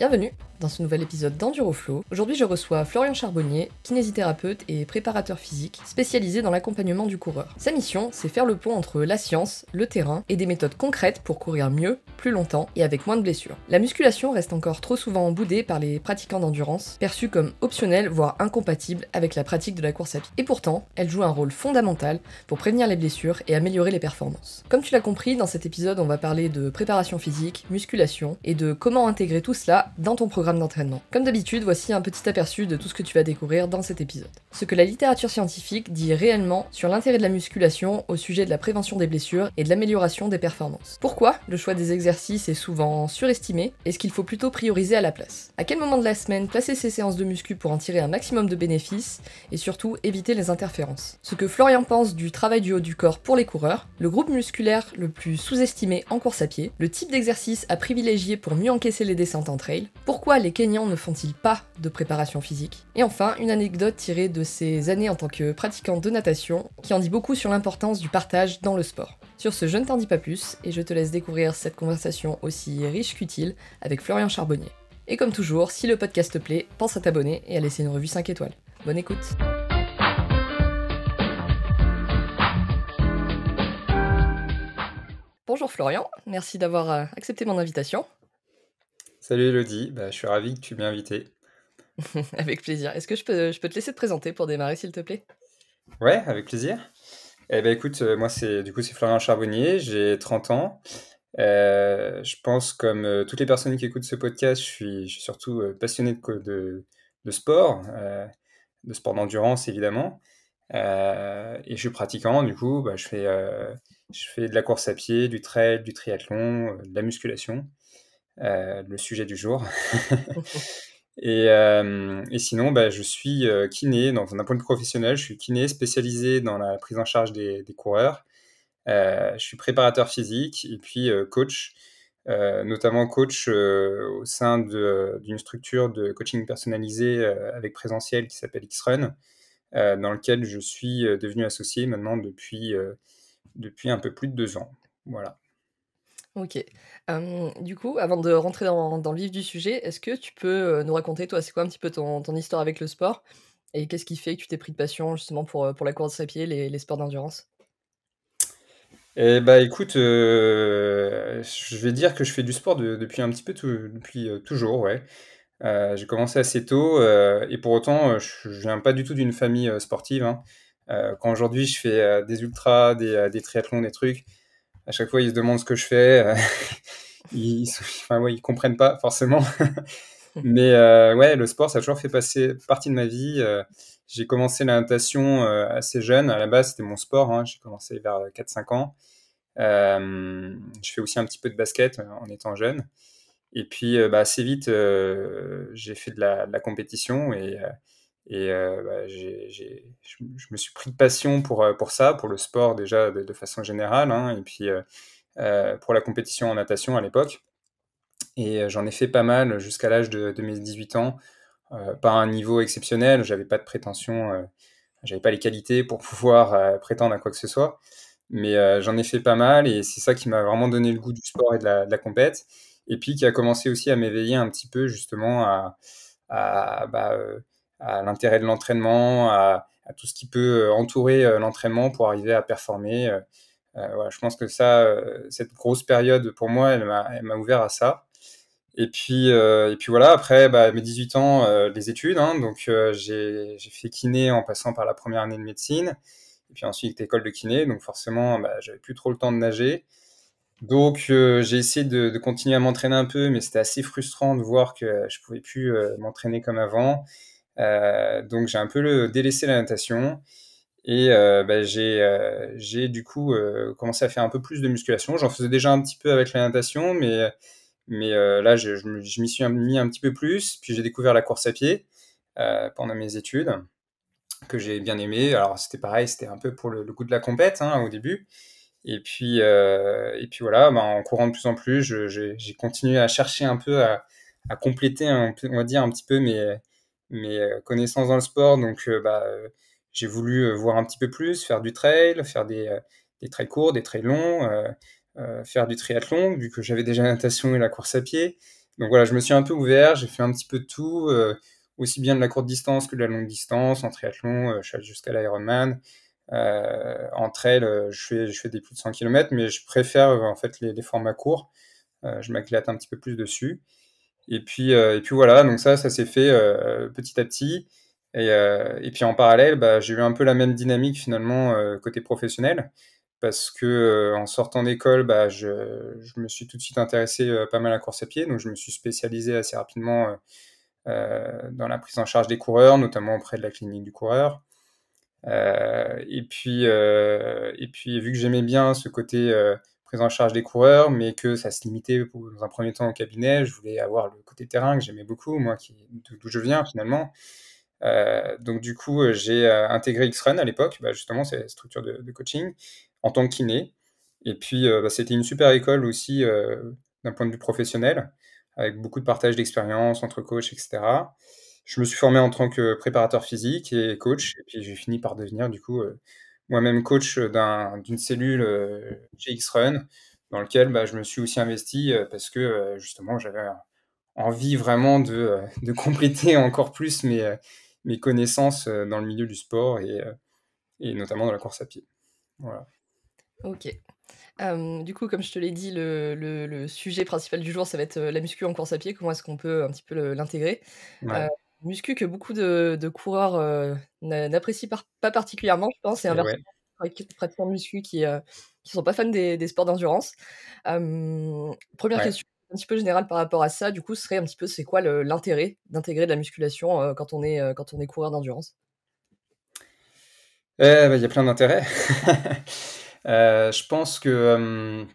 Bienvenue dans ce nouvel épisode d'EnduroFlow. Aujourd'hui, je reçois Florian Charbonnier, kinésithérapeute et préparateur physique, spécialisé dans l'accompagnement du coureur. Sa mission, c'est faire le pont entre la science, le terrain et des méthodes concrètes pour courir mieux, plus longtemps et avec moins de blessures. La musculation reste encore trop souvent boudée par les pratiquants d'endurance, perçue comme optionnelle, voire incompatible avec la pratique de la course à pied. Et pourtant, elle joue un rôle fondamental pour prévenir les blessures et améliorer les performances. Comme tu l'as compris, dans cet épisode, on va parler de préparation physique, musculation et de comment intégrer tout cela dans ton programme d'entraînement. Comme d'habitude, voici un petit aperçu de tout ce que tu vas découvrir dans cet épisode. Ce que la littérature scientifique dit réellement sur l'intérêt de la musculation au sujet de la prévention des blessures et de l'amélioration des performances. Pourquoi le choix des exercices est souvent surestimé et ce qu'il faut plutôt prioriser à la place. À quel moment de la semaine placer ces séances de muscu pour en tirer un maximum de bénéfices et surtout éviter les interférences. Ce que Florian pense du travail du haut du corps pour les coureurs, le groupe musculaire le plus sous-estimé en course à pied, le type d'exercice à privilégier pour mieux encaisser les descentes en trail, pourquoi les Kenyans ne font-ils pas de préparation physique, et enfin une anecdote tirée de ses années en tant que pratiquant de natation qui en dit beaucoup sur l'importance du partage dans le sport. Sur ce, je ne t'en dis pas plus et je te laisse découvrir cette conversation aussi riche qu'utile avec Florian Charbonnier. Et comme toujours, si le podcast te plaît, pense à t'abonner et à laisser une revue 5 étoiles. Bonne écoute. Bonjour Florian, merci d'avoir accepté mon invitation. Salut Elodie, je suis ravi que tu m'aies invité. Avec plaisir. Est-ce que je peux te laisser te présenter pour démarrer, s'il te plaît? Ouais, avec plaisir. Écoute, moi c'est Florian Charbonnier, j'ai 30 ans. Je pense comme toutes les personnes qui écoutent ce podcast, je suis surtout passionné de sport, de sport d'endurance évidemment. Et je suis pratiquant, je fais de la course à pied, du trail, du triathlon, de la musculation, le sujet du jour. Et sinon, je suis kiné, d'un point de vue professionnel, je suis kiné spécialisé dans la prise en charge des coureurs. Je suis préparateur physique et puis coach, notamment coach au sein d'une structure de coaching personnalisé avec présentiel qui s'appelle X-Run, dans lequel je suis devenu associé maintenant depuis un peu plus de 2 ans. Voilà. Ok. Du coup, avant de rentrer dans le vif du sujet, est-ce que tu peux nous raconter, toi, c'est quoi un petit peu ton histoire avec le sport? Et qu'est-ce qui fait que tu t'es pris de passion justement pour la course à pied, les sports d'endurance? Écoute, je vais dire que je fais du sport depuis un petit peu depuis toujours, ouais. J'ai commencé assez tôt, et pour autant, je viens pas du tout d'une famille sportive, hein. Quand aujourd'hui je fais des ultras, des triathlons, des trucs, à chaque fois ils se demandent ce que je fais. Enfin, ouais, ils comprennent pas forcément. Mais ouais, le sport, ça a toujours fait partie de ma vie. J'ai commencé la natation assez jeune. À la base, c'était mon sport, hein. J'ai commencé vers 4-5 ans. Je fais aussi un petit peu de basket en étant jeune. Et puis, assez vite, j'ai fait de la compétition je me suis pris de passion pour ça, pour le sport déjà de façon générale, hein, et puis pour la compétition en natation à l'époque. Et j'en ai fait pas mal jusqu'à l'âge de mes 18 ans. Pas un niveau exceptionnel, j'avais pas de prétention, j'avais pas les qualités pour pouvoir prétendre à quoi que ce soit. Mais j'en ai fait pas mal et c'est ça qui m'a vraiment donné le goût du sport et de la compète. Et puis qui a commencé aussi à m'éveiller un petit peu justement à, bah, euh, à l'intérêt de l'entraînement, à tout ce qui peut entourer l'entraînement pour arriver à performer. Voilà, je pense que cette grosse période pour moi, elle m'a ouvert à ça. Et puis voilà, après mes 18 ans, les études, hein, donc j'ai fait kiné en passant par la première année de médecine, et puis ensuite école de kiné, donc forcément j'avais plus trop le temps de nager. Donc j'ai essayé de continuer à m'entraîner un peu, mais c'était assez frustrant de voir que je pouvais plus m'entraîner comme avant. Donc j'ai un peu délaissé la natation, et j'ai du coup commencé à faire un peu plus de musculation. J'en faisais déjà un petit peu avec la natation, mais là, je m'y suis mis un petit peu plus. Puis j'ai découvert la course à pied pendant mes études, que j'ai bien aimé. Alors c'était pareil, c'était un peu pour le goût de la compète, hein, au début. Et puis voilà, en courant de plus en plus, j'ai continué à chercher un peu à compléter, on va dire, un petit peu mes connaissances dans le sport. Donc j'ai voulu voir un petit peu plus, faire du trail, faire des trails courts, des trails longs, faire du triathlon, vu que j'avais déjà la natation et la course à pied. Donc voilà, je me suis un peu ouvert, j'ai fait un petit peu de tout, aussi bien de la courte distance que de la longue distance. En triathlon, je suis allé jusqu'à l'Ironman. En trail, je fais des plus de 100 km, mais je préfère en fait les formats courts. Je m'éclate un petit peu plus dessus. Et puis voilà, donc ça s'est fait petit à petit. Et puis en parallèle, bah, j'ai eu un peu la même dynamique finalement côté professionnel, parce que en sortant d'école, bah, je me suis tout de suite intéressé pas mal à la course à pied, donc je me suis spécialisé assez rapidement dans la prise en charge des coureurs, notamment auprès de la clinique du coureur. Et puis vu que j'aimais bien ce côté prise en charge des coureurs, mais que ça se limitait dans un premier temps au cabinet, je voulais avoir le côté terrain que j'aimais beaucoup, moi, d'où je viens finalement. Donc du coup, j'ai intégré X-Run à l'époque, bah, justement, c'est la structure de coaching, en tant que kiné. Et puis, bah, c'était une super école aussi d'un point de vue professionnel, avec beaucoup de partage d'expérience entre coachs, etc. Je me suis formé en tant que préparateur physique et coach, et puis j'ai fini par devenir du coup moi-même coach d'une cellule chez X-Run, dans lequel bah, je me suis aussi investi parce que justement j'avais envie vraiment de compléter encore plus mes connaissances dans le milieu du sport et notamment dans la course à pied. Voilà. Ok. Du coup, comme je te l'ai dit, le sujet principal du jour, ça va être la muscu en course à pied. Comment est-ce qu'on peut un petit peu l'intégrer? Ouais. Muscu que beaucoup de coureurs n'apprécient pas particulièrement, je pense, et Et inversement, ouais, avec pratiquants de muscu qui sont pas fans des sports d'endurance. Première ouais. question un petit peu générale par rapport à ça, du coup, serait un petit peu, c'est quoi l'intérêt d'intégrer de la musculation quand on est coureur d'endurance? Bah, il y a plein d'intérêts. Je pense que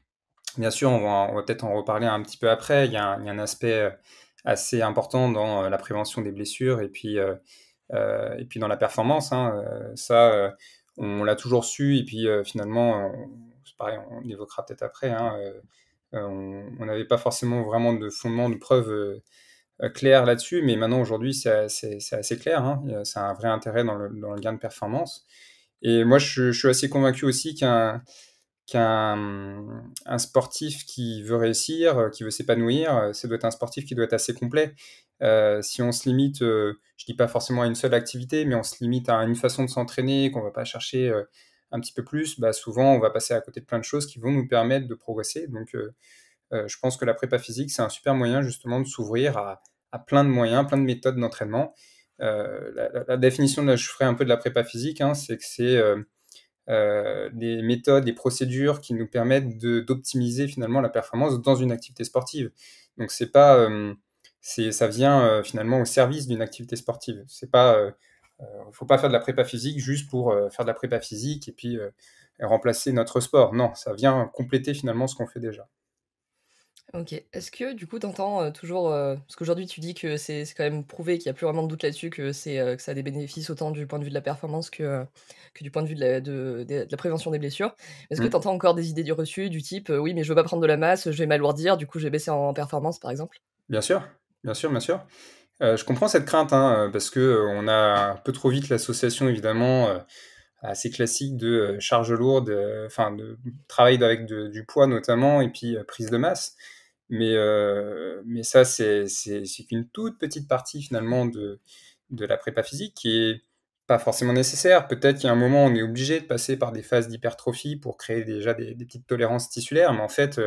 bien sûr, on va peut-être en reparler un petit peu après. Il y a un aspect assez important dans la prévention des blessures et puis dans la performance, hein. Ça, on l'a toujours su. Et puis finalement, c'est pareil, on évoquera peut-être après, hein. On n'avait pas forcément vraiment de fondement, de preuves claires là-dessus, mais maintenant aujourd'hui, c'est assez clair, hein. C'est un vrai intérêt dans le gain de performance. Et moi, je suis assez convaincu aussi qu'un sportif qui veut réussir, qui veut s'épanouir, ça doit être un sportif qui doit être assez complet. Si on se limite, je dis pas forcément à une seule activité, mais on se limite à une façon de s'entraîner, qu'on va pas chercher un petit peu plus, bah souvent on va passer à côté de plein de choses qui vont nous permettre de progresser. Donc je pense que la prépa physique, c'est un super moyen justement de s'ouvrir à plein de moyens, plein de méthodes d'entraînement. La définition, là, je ferai un peu de la prépa physique, hein, c'est que c'est des méthodes, des procédures qui nous permettent d'optimiser finalement la performance dans une activité sportive. Donc c'est pas, ça vient finalement au service d'une activité sportive. C'est pas, faut pas faire de la prépa physique juste pour faire de la prépa physique et puis remplacer notre sport. Non, ça vient compléter finalement ce qu'on fait déjà. OK. Est-ce que du coup tu entends, toujours, parce qu'aujourd'hui tu dis que c'est quand même prouvé qu'il y a plus vraiment de doute là-dessus, que ça a des bénéfices autant du point de vue de la performance que du point de vue de la prévention des blessures. Est-ce que Mm. tu entends encore des idées du reçu du type, «Oui, mais je veux pas prendre de la masse, je vais m'alourdir, du coup je vais baisser en performance», par exemple? Bien sûr, bien sûr, bien sûr. Je comprends cette crainte, hein, parce que on a un peu trop vite l'association évidemment assez classique de charge lourde, enfin de travail avec du poids notamment, et puis prise de masse. Mais ça, c'est qu'une toute petite partie finalement de la prépa physique qui est pas forcément nécessaire. Peut-être qu'il y a un moment, on est obligé de passer par des phases d'hypertrophie pour créer déjà des petites tolérances tissulaires, mais en fait,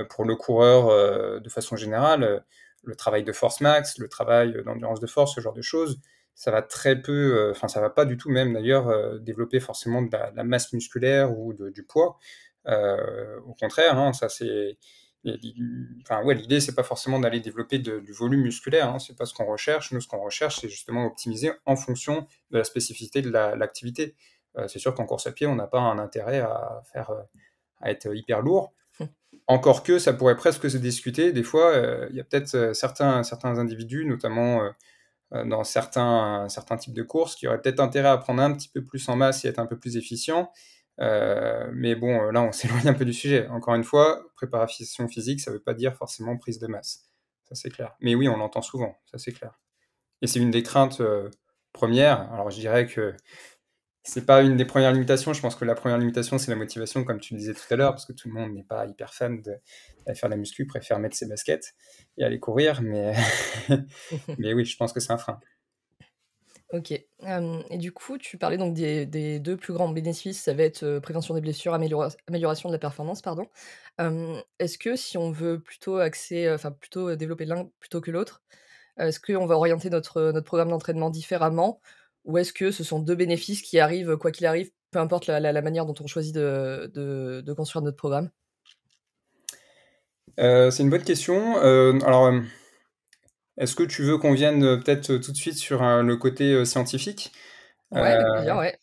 pour le coureur, de façon générale, le travail de force max, le travail d'endurance de force, ce genre de choses, ça va très peu, enfin ça va pas du tout même d'ailleurs développer forcément de la masse musculaire ou du poids. Au contraire, hein, ça c'est, enfin ouais, l'idée c'est pas forcément d'aller développer du volume musculaire, hein, c'est pas ce qu'on recherche. Nous, ce qu'on recherche, c'est justement optimiser en fonction de la spécificité de l'activité. C'est sûr qu'en course à pied, on n'a pas un intérêt à être hyper lourd. Encore que ça pourrait presque se discuter. Des fois, il y a peut-être certains individus, notamment dans certains types de courses, qui auraient peut-être intérêt à prendre un petit peu plus en masse et être un peu plus efficient. Mais bon, là, on s'éloigne un peu du sujet. Encore une fois, préparation physique, ça ne veut pas dire forcément prise de masse. Ça, c'est clair. Mais oui, on l'entend souvent, ça, c'est clair. Et c'est une des craintes premières. Alors, je dirais que c'est pas une des premières limitations. Je pense que la première limitation, c'est la motivation, comme tu le disais tout à l'heure, parce que tout le monde n'est pas hyper fan d'aller faire de la muscu, préfère mettre ses baskets et aller courir, mais, mais oui, je pense que c'est un frein. OK. Et du coup, tu parlais donc des 2 plus grands bénéfices, ça va être, prévention des blessures, amélioration de la performance, pardon. Est-ce que si on veut plutôt axer, enfin plutôt, développer l'un plutôt que l'autre, est-ce qu'on va orienter notre programme d'entraînement différemment? Ou est-ce que ce sont 2 bénéfices qui arrivent, quoi qu'il arrive, peu importe la manière dont on choisit de construire notre programme? C'est une bonne question. Alors, est-ce que tu veux qu'on vienne peut-être tout de suite sur le côté scientifique? Ouais, avec plaisir, ouais.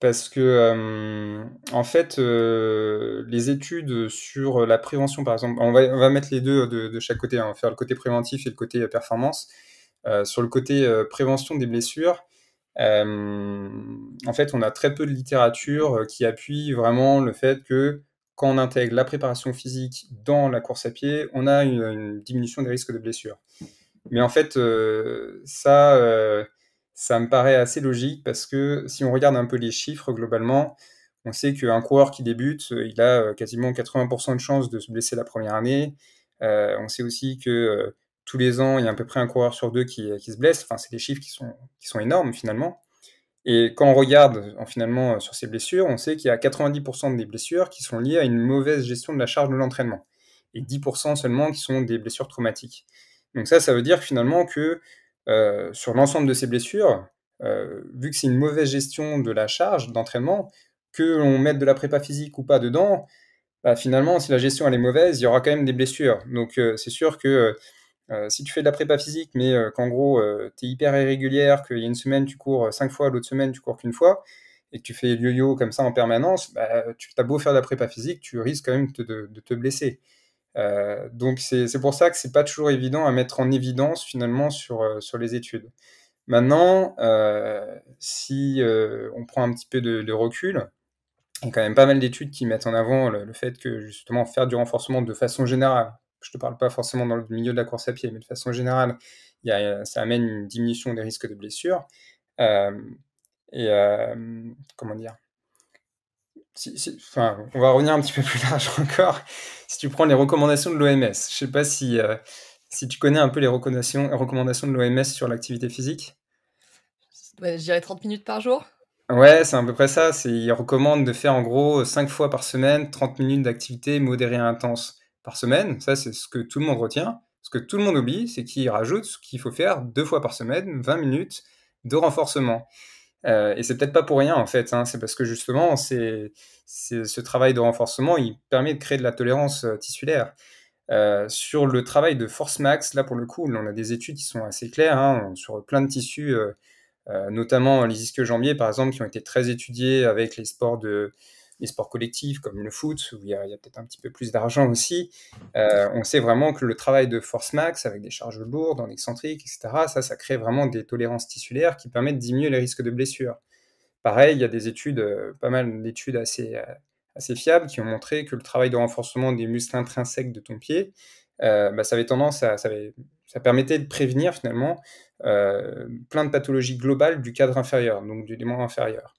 Parce que, en fait, les études sur la prévention, par exemple, on va mettre les 2 de chaque côté, hein. On va faire le côté préventif et le côté performance. Sur le côté prévention des blessures, en fait, on a très peu de littérature qui appuie vraiment le fait que quand on intègre la préparation physique dans la course à pied, on a une diminution des risques de blessures. Mais en fait, ça me paraît assez logique parce que si on regarde un peu les chiffres globalement, on sait qu'un coureur qui débute, il a quasiment 80% de chances de se blesser la première année. On sait aussi que tous les ans, il y a à peu près un coureur sur deux qui se blesse. Enfin, c'est des chiffres qui sont énormes finalement. Et quand on regarde finalement sur ces blessures, on sait qu'il y a 90% des blessures qui sont liées à une mauvaise gestion de la charge de l'entraînement et 10% seulement qui sont des blessures traumatiques. Donc ça veut dire finalement que sur l'ensemble de ces blessures, vu que c'est une mauvaise gestion de la charge d'entraînement, que l'on mette de la prépa physique ou pas dedans, bah, finalement, si la gestion elle est mauvaise, il y aura quand même des blessures. Donc c'est sûr que si tu fais de la prépa physique, mais qu'en gros, tu es hyper irrégulière, qu'il y a une semaine, tu cours 5 fois, l'autre semaine, tu cours qu'une fois, et que tu fais yo-yo comme ça en permanence, bah, tu as beau faire de la prépa physique, tu risques quand même de te blesser. Donc c'est pour ça que c'est pas toujours évident à mettre en évidence finalement sur les études. Maintenant, si on prend un petit peu de recul, il y a quand même pas mal d'études qui mettent en avant le fait que justement faire du renforcement de façon générale, je te parle pas forcément dans le milieu de la course à pied, mais de façon générale, ça amène une diminution des risques de blessures. Hem et comment dire? Enfin, on va revenir un petit peu plus large encore. Si tu prends les recommandations de l'OMS, je sais pas si tu connais un peu les recommandations de l'OMS sur l'activité physique? Ouais, je dirais 30 minutes par jour? Ouais, c'est à peu près ça. Ils recommandent de faire en gros 5 fois par semaine, 30 minutes d'activité modérée et intense par semaine. Ça, c'est ce que tout le monde retient. Ce que tout le monde oublie, c'est qu'ils rajoutent qu'il faut faire 2 fois par semaine, 20 minutes de renforcement. Et c'est peut-être pas pour rien en fait, hein. C'est parce que justement, c'est ce travail de renforcement, il permet de créer de la tolérance tissulaire. Sur le travail de force max, là pour le coup, on a des études qui sont assez claires, hein, sur plein de tissus, notamment les ischio-jambiers par exemple, qui ont été très étudiés avec les sports collectifs comme le foot, où il y a peut-être un petit peu plus d'argent aussi. On sait vraiment que le travail de force max avec des charges lourdes, en excentrique, etc., ça crée vraiment des tolérances tissulaires qui permettent de diminuer les risques de blessures. Pareil, il y a des études, pas mal d'études assez fiables qui ont montré que le travail de renforcement des muscles intrinsèques de ton pied, bah, ça permettait de prévenir finalement, plein de pathologies globales du cadre inférieur, donc du membres inférieur.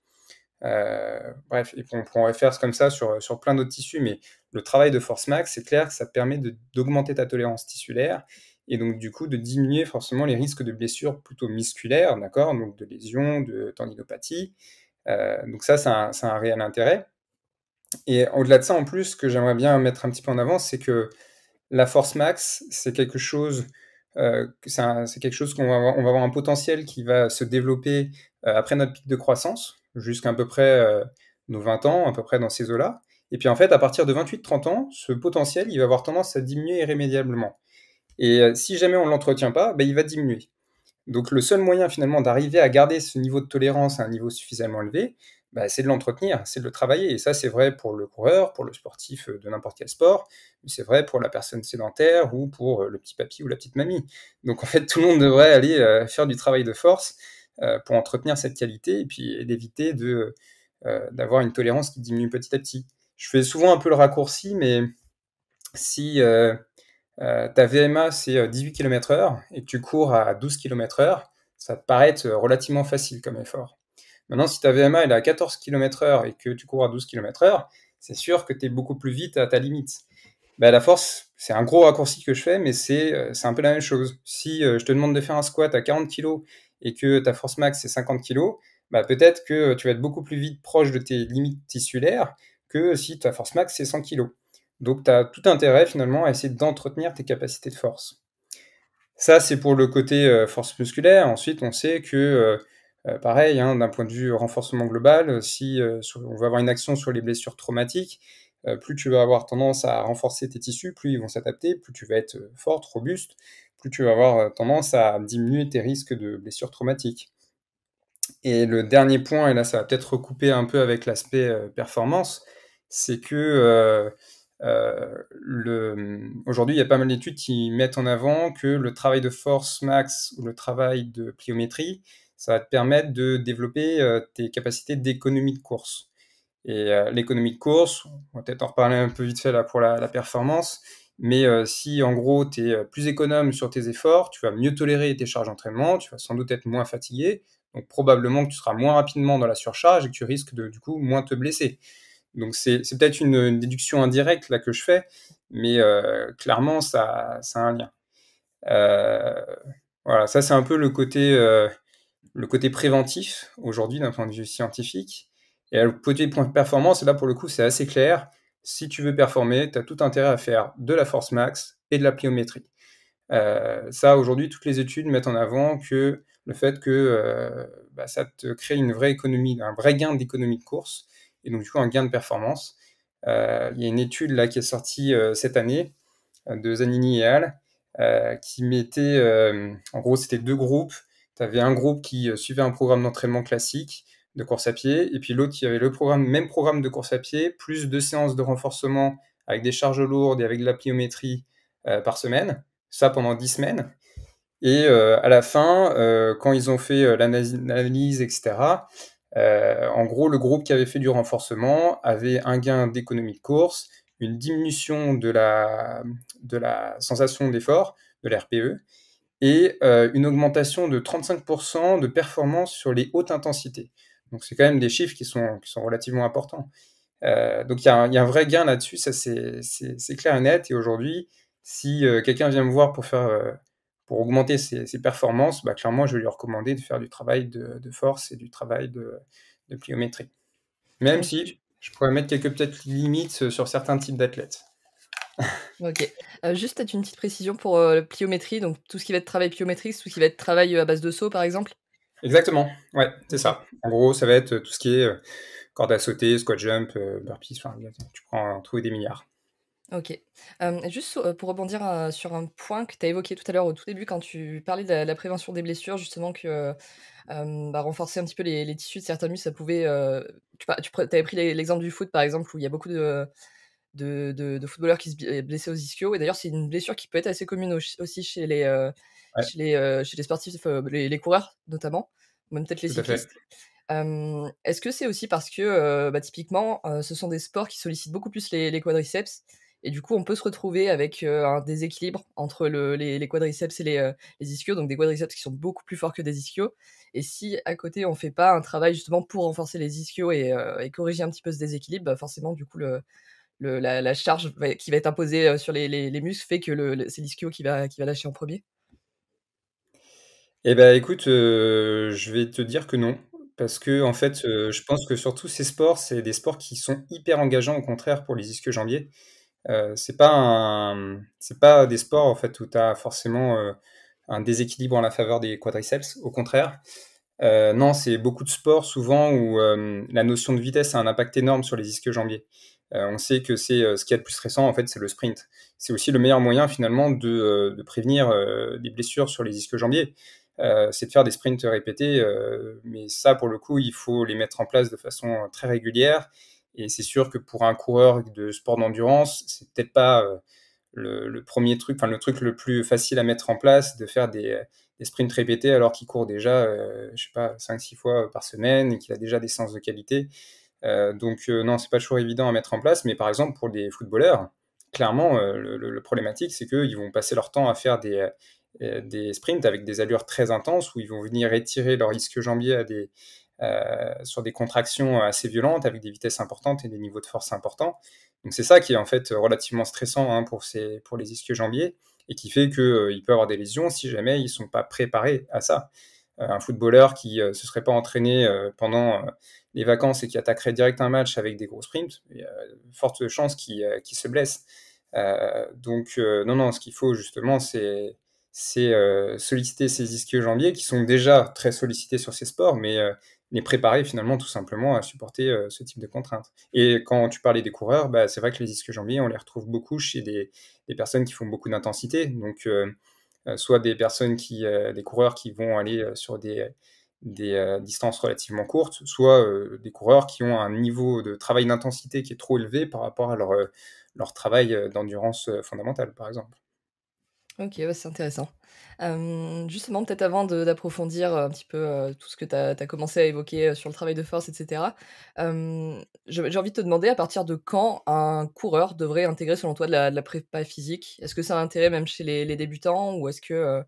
Bref, et on pourrait faire comme ça sur plein d'autres tissus, mais le travail de force max, c'est clair que ça te permet d'augmenter ta tolérance tissulaire et donc du coup de diminuer forcément les risques de blessures plutôt musculaires, d'accord? Donc de lésions, de tendinopathie. Donc ça, c'est un réel intérêt. Et au-delà de ça, en plus, ce que j'aimerais bien mettre un petit peu en avant, c'est que la force max, c'est quelque chose, c'est quelque chose qu'on va avoir un potentiel qui va se développer après notre pic de croissance, jusqu'à peu près nos 20 ans, à peu près dans ces eaux-là. Et puis en fait, à partir de 28-30 ans, ce potentiel, il va avoir tendance à diminuer irrémédiablement. Et si jamais on ne l'entretient pas, ben, il va diminuer. Donc le seul moyen finalement d'arriver à garder ce niveau de tolérance à un niveau suffisamment élevé, bah, c'est de l'entretenir, c'est de le travailler. Et ça, c'est vrai pour le coureur, pour le sportif de n'importe quel sport, mais c'est vrai pour la personne sédentaire ou pour le petit papy ou la petite mamie. Donc en fait, tout le monde devrait aller faire du travail de force pour entretenir cette qualité et puis et d'éviter d'avoir une tolérance qui diminue petit à petit. Je fais souvent un peu le raccourci, mais si ta VMA, c'est 18 km/h et que tu cours à 12 km/h, ça te paraît être relativement facile comme effort. Maintenant, si ta VMA elle est à 14 km/h et que tu cours à 12 km/h, c'est sûr que tu es beaucoup plus vite à ta limite. Bah, la force, c'est un gros raccourci que je fais, mais c'est un peu la même chose. Si je te demande de faire un squat à 40 kg et que ta force max c'est 50 kg, bah, peut-être que tu vas être beaucoup plus vite proche de tes limites tissulaires que si ta force max c'est 100 kg. Donc tu as tout intérêt finalement à essayer d'entretenir tes capacités de force. Ça, c'est pour le côté force musculaire. Ensuite, on sait que, pareil, hein, d'un point de vue renforcement global, si on va avoir une action sur les blessures traumatiques, plus tu vas avoir tendance à renforcer tes tissus, plus ils vont s'adapter, plus tu vas être forte, robuste, plus tu vas avoir tendance à diminuer tes risques de blessures traumatiques. Et le dernier point, et là ça va peut-être recouper un peu avec l'aspect performance, c'est que aujourd'hui il y a pas mal d'études qui mettent en avant que le travail de force max ou le travail de pliométrie, ça va te permettre de développer tes capacités d'économie de course. Et l'économie de course, on va peut-être en reparler un peu vite fait là pour la performance, mais si en gros tu es plus économe sur tes efforts, tu vas mieux tolérer tes charges d'entraînement, tu vas sans doute être moins fatigué, donc probablement que tu seras moins rapidement dans la surcharge et que tu risques de du coup moins te blesser. Donc c'est peut-être une déduction indirecte là que je fais, mais clairement ça a un lien. Euh, voilà, ça c'est un peu le côté préventif aujourd'hui d'un point de vue scientifique. Et le côté point de performance, là pour le coup c'est assez clair. Si tu veux performer, tu as tout intérêt à faire de la force max et de la pliométrie. Ça aujourd'hui toutes les études mettent en avant que le fait que ça te crée une vraie économie, un vrai gain d'économie de course et donc du coup un gain de performance. Il y a une étude là qui est sortie cette année de Zanini et Al qui mettait, en gros c'était deux groupes. Tu avais un groupe qui suivait un programme d'entraînement classique de course à pied et puis l'autre qui avait le même programme de course à pied plus 2 séances de renforcement avec des charges lourdes et avec de la pliométrie par semaine, ça pendant 10 semaines. Et à la fin, quand ils ont fait l'analyse, etc., en gros, le groupe qui avait fait du renforcement avait un gain d'économie de course, une diminution de la sensation d'effort, de l'RPE, et une augmentation de 35% de performance sur les hautes intensités. Donc c'est quand même des chiffres qui sont relativement importants. Donc il y a un vrai gain là-dessus, ça c'est clair et net. Et aujourd'hui, si quelqu'un vient me voir pour augmenter ses performances, bah, clairement, je vais lui recommander de faire du travail de force et du travail de pliométrie. Même Ok. si je pourrais mettre quelques peut-être limites sur certains types d'athlètes. Ok. Juste peut-être une petite précision pour, la pliométrie, donc tout ce qui va être travail pliométrique, tout ce qui va être travail, à base de saut, par exemple? Exactement, ouais, c'est OK. ça. En gros, ça va être tout ce qui est corde à sauter, squat jump, burpees, enfin, tu prends un trou et des milliards. OK. Juste pour rebondir, sur un point que tu as évoqué tout à l'heure au tout début quand tu parlais de la prévention des blessures, justement que, renforcer un petit peu les tissus de certains muscles, ça pouvait, tu avais pris l'exemple du foot, par exemple, où il y a beaucoup de footballeurs qui se blessaient aux ischios et d'ailleurs, c'est une blessure qui peut être assez commune aussi Ouais, chez les sportifs, les coureurs notamment, ou même peut-être les tout à fait. cyclistes. Est-ce que c'est aussi parce que, typiquement, ce sont des sports qui sollicitent beaucoup plus les quadriceps et du coup, on peut se retrouver avec, un déséquilibre entre les quadriceps et les ischios, donc des quadriceps qui sont beaucoup plus forts que des ischios et si à côté, on fait pas un travail justement pour renforcer les ischios et corriger un petit peu ce déséquilibre, bah, forcément du coup la charge qui va être imposée, sur les muscles fait que c'est l'ischio qui va lâcher en premier. Eh ben, écoute, je vais te dire que non, parce que en fait, je pense que sur tous ces sports, c'est des sports qui sont hyper engageants, au contraire, pour les ischio-jambiers. C'est pas des sports, en fait, où tu as forcément, un déséquilibre en la faveur des quadriceps, au contraire. Non, c'est beaucoup de sports souvent où, la notion de vitesse a un impact énorme sur les ischio-jambiers. On sait que c'est, ce qu'il y a de plus stressant, en fait, c'est le sprint. C'est aussi le meilleur moyen, finalement, de prévenir, des blessures sur les ischio-jambiers. C'est de faire des sprints répétés, mais ça, pour le coup, il faut les mettre en place de façon très régulière. Et c'est sûr que pour un coureur de sport d'endurance, c'est peut-être pas le premier truc, enfin le truc le plus facile à mettre en place, de faire des sprints répétés alors qu'il court déjà, je sais pas, 5-6 fois par semaine et qu'il a déjà des séances de qualité. Donc non, c'est pas toujours évident à mettre en place, mais par exemple pour des footballeurs, clairement, le problématique, c'est qu'ils vont passer leur temps à faire des sprints avec des allures très intenses où ils vont venir étirer leur ischio-jambier sur des contractions assez violentes, avec des vitesses importantes et des niveaux de force importants. Donc c'est ça qui est en fait relativement stressant, hein, pour les ischio-jambiers, et qui fait qu'il peut avoir des lésions si jamais ils ne sont pas préparés à ça. Un footballeur qui ne se serait pas entraîné pendant les vacances et qui attaquerait direct un match avec des gros sprints, il y a forte chance qu'il se blesse. Donc non, ce qu'il faut justement, c'est solliciter ces ischio-jambiers qui sont déjà très sollicités sur ces sports, mais les préparer finalement tout simplement à supporter ce type de contraintes. Et quand tu parlais des coureurs, bah, c'est vrai que les ischio-jambiers, on les retrouve beaucoup chez des personnes qui font beaucoup d'intensité. Donc soit des personnes des coureurs qui vont aller sur des distances relativement courtes, soit des coureurs qui ont un niveau de travail d'intensité qui est trop élevé par rapport à leur travail d'endurance fondamentale, par exemple. OK, ouais, c'est intéressant. Justement, peut-être avant d'approfondir un petit peu, tout ce que tu as commencé à évoquer, sur le travail de force et cetera, j'ai envie de te demander à partir de quand un coureur devrait intégrer selon toi de la prépa physique? Est-ce que ça a intérêt même chez les débutants ou est-ce que,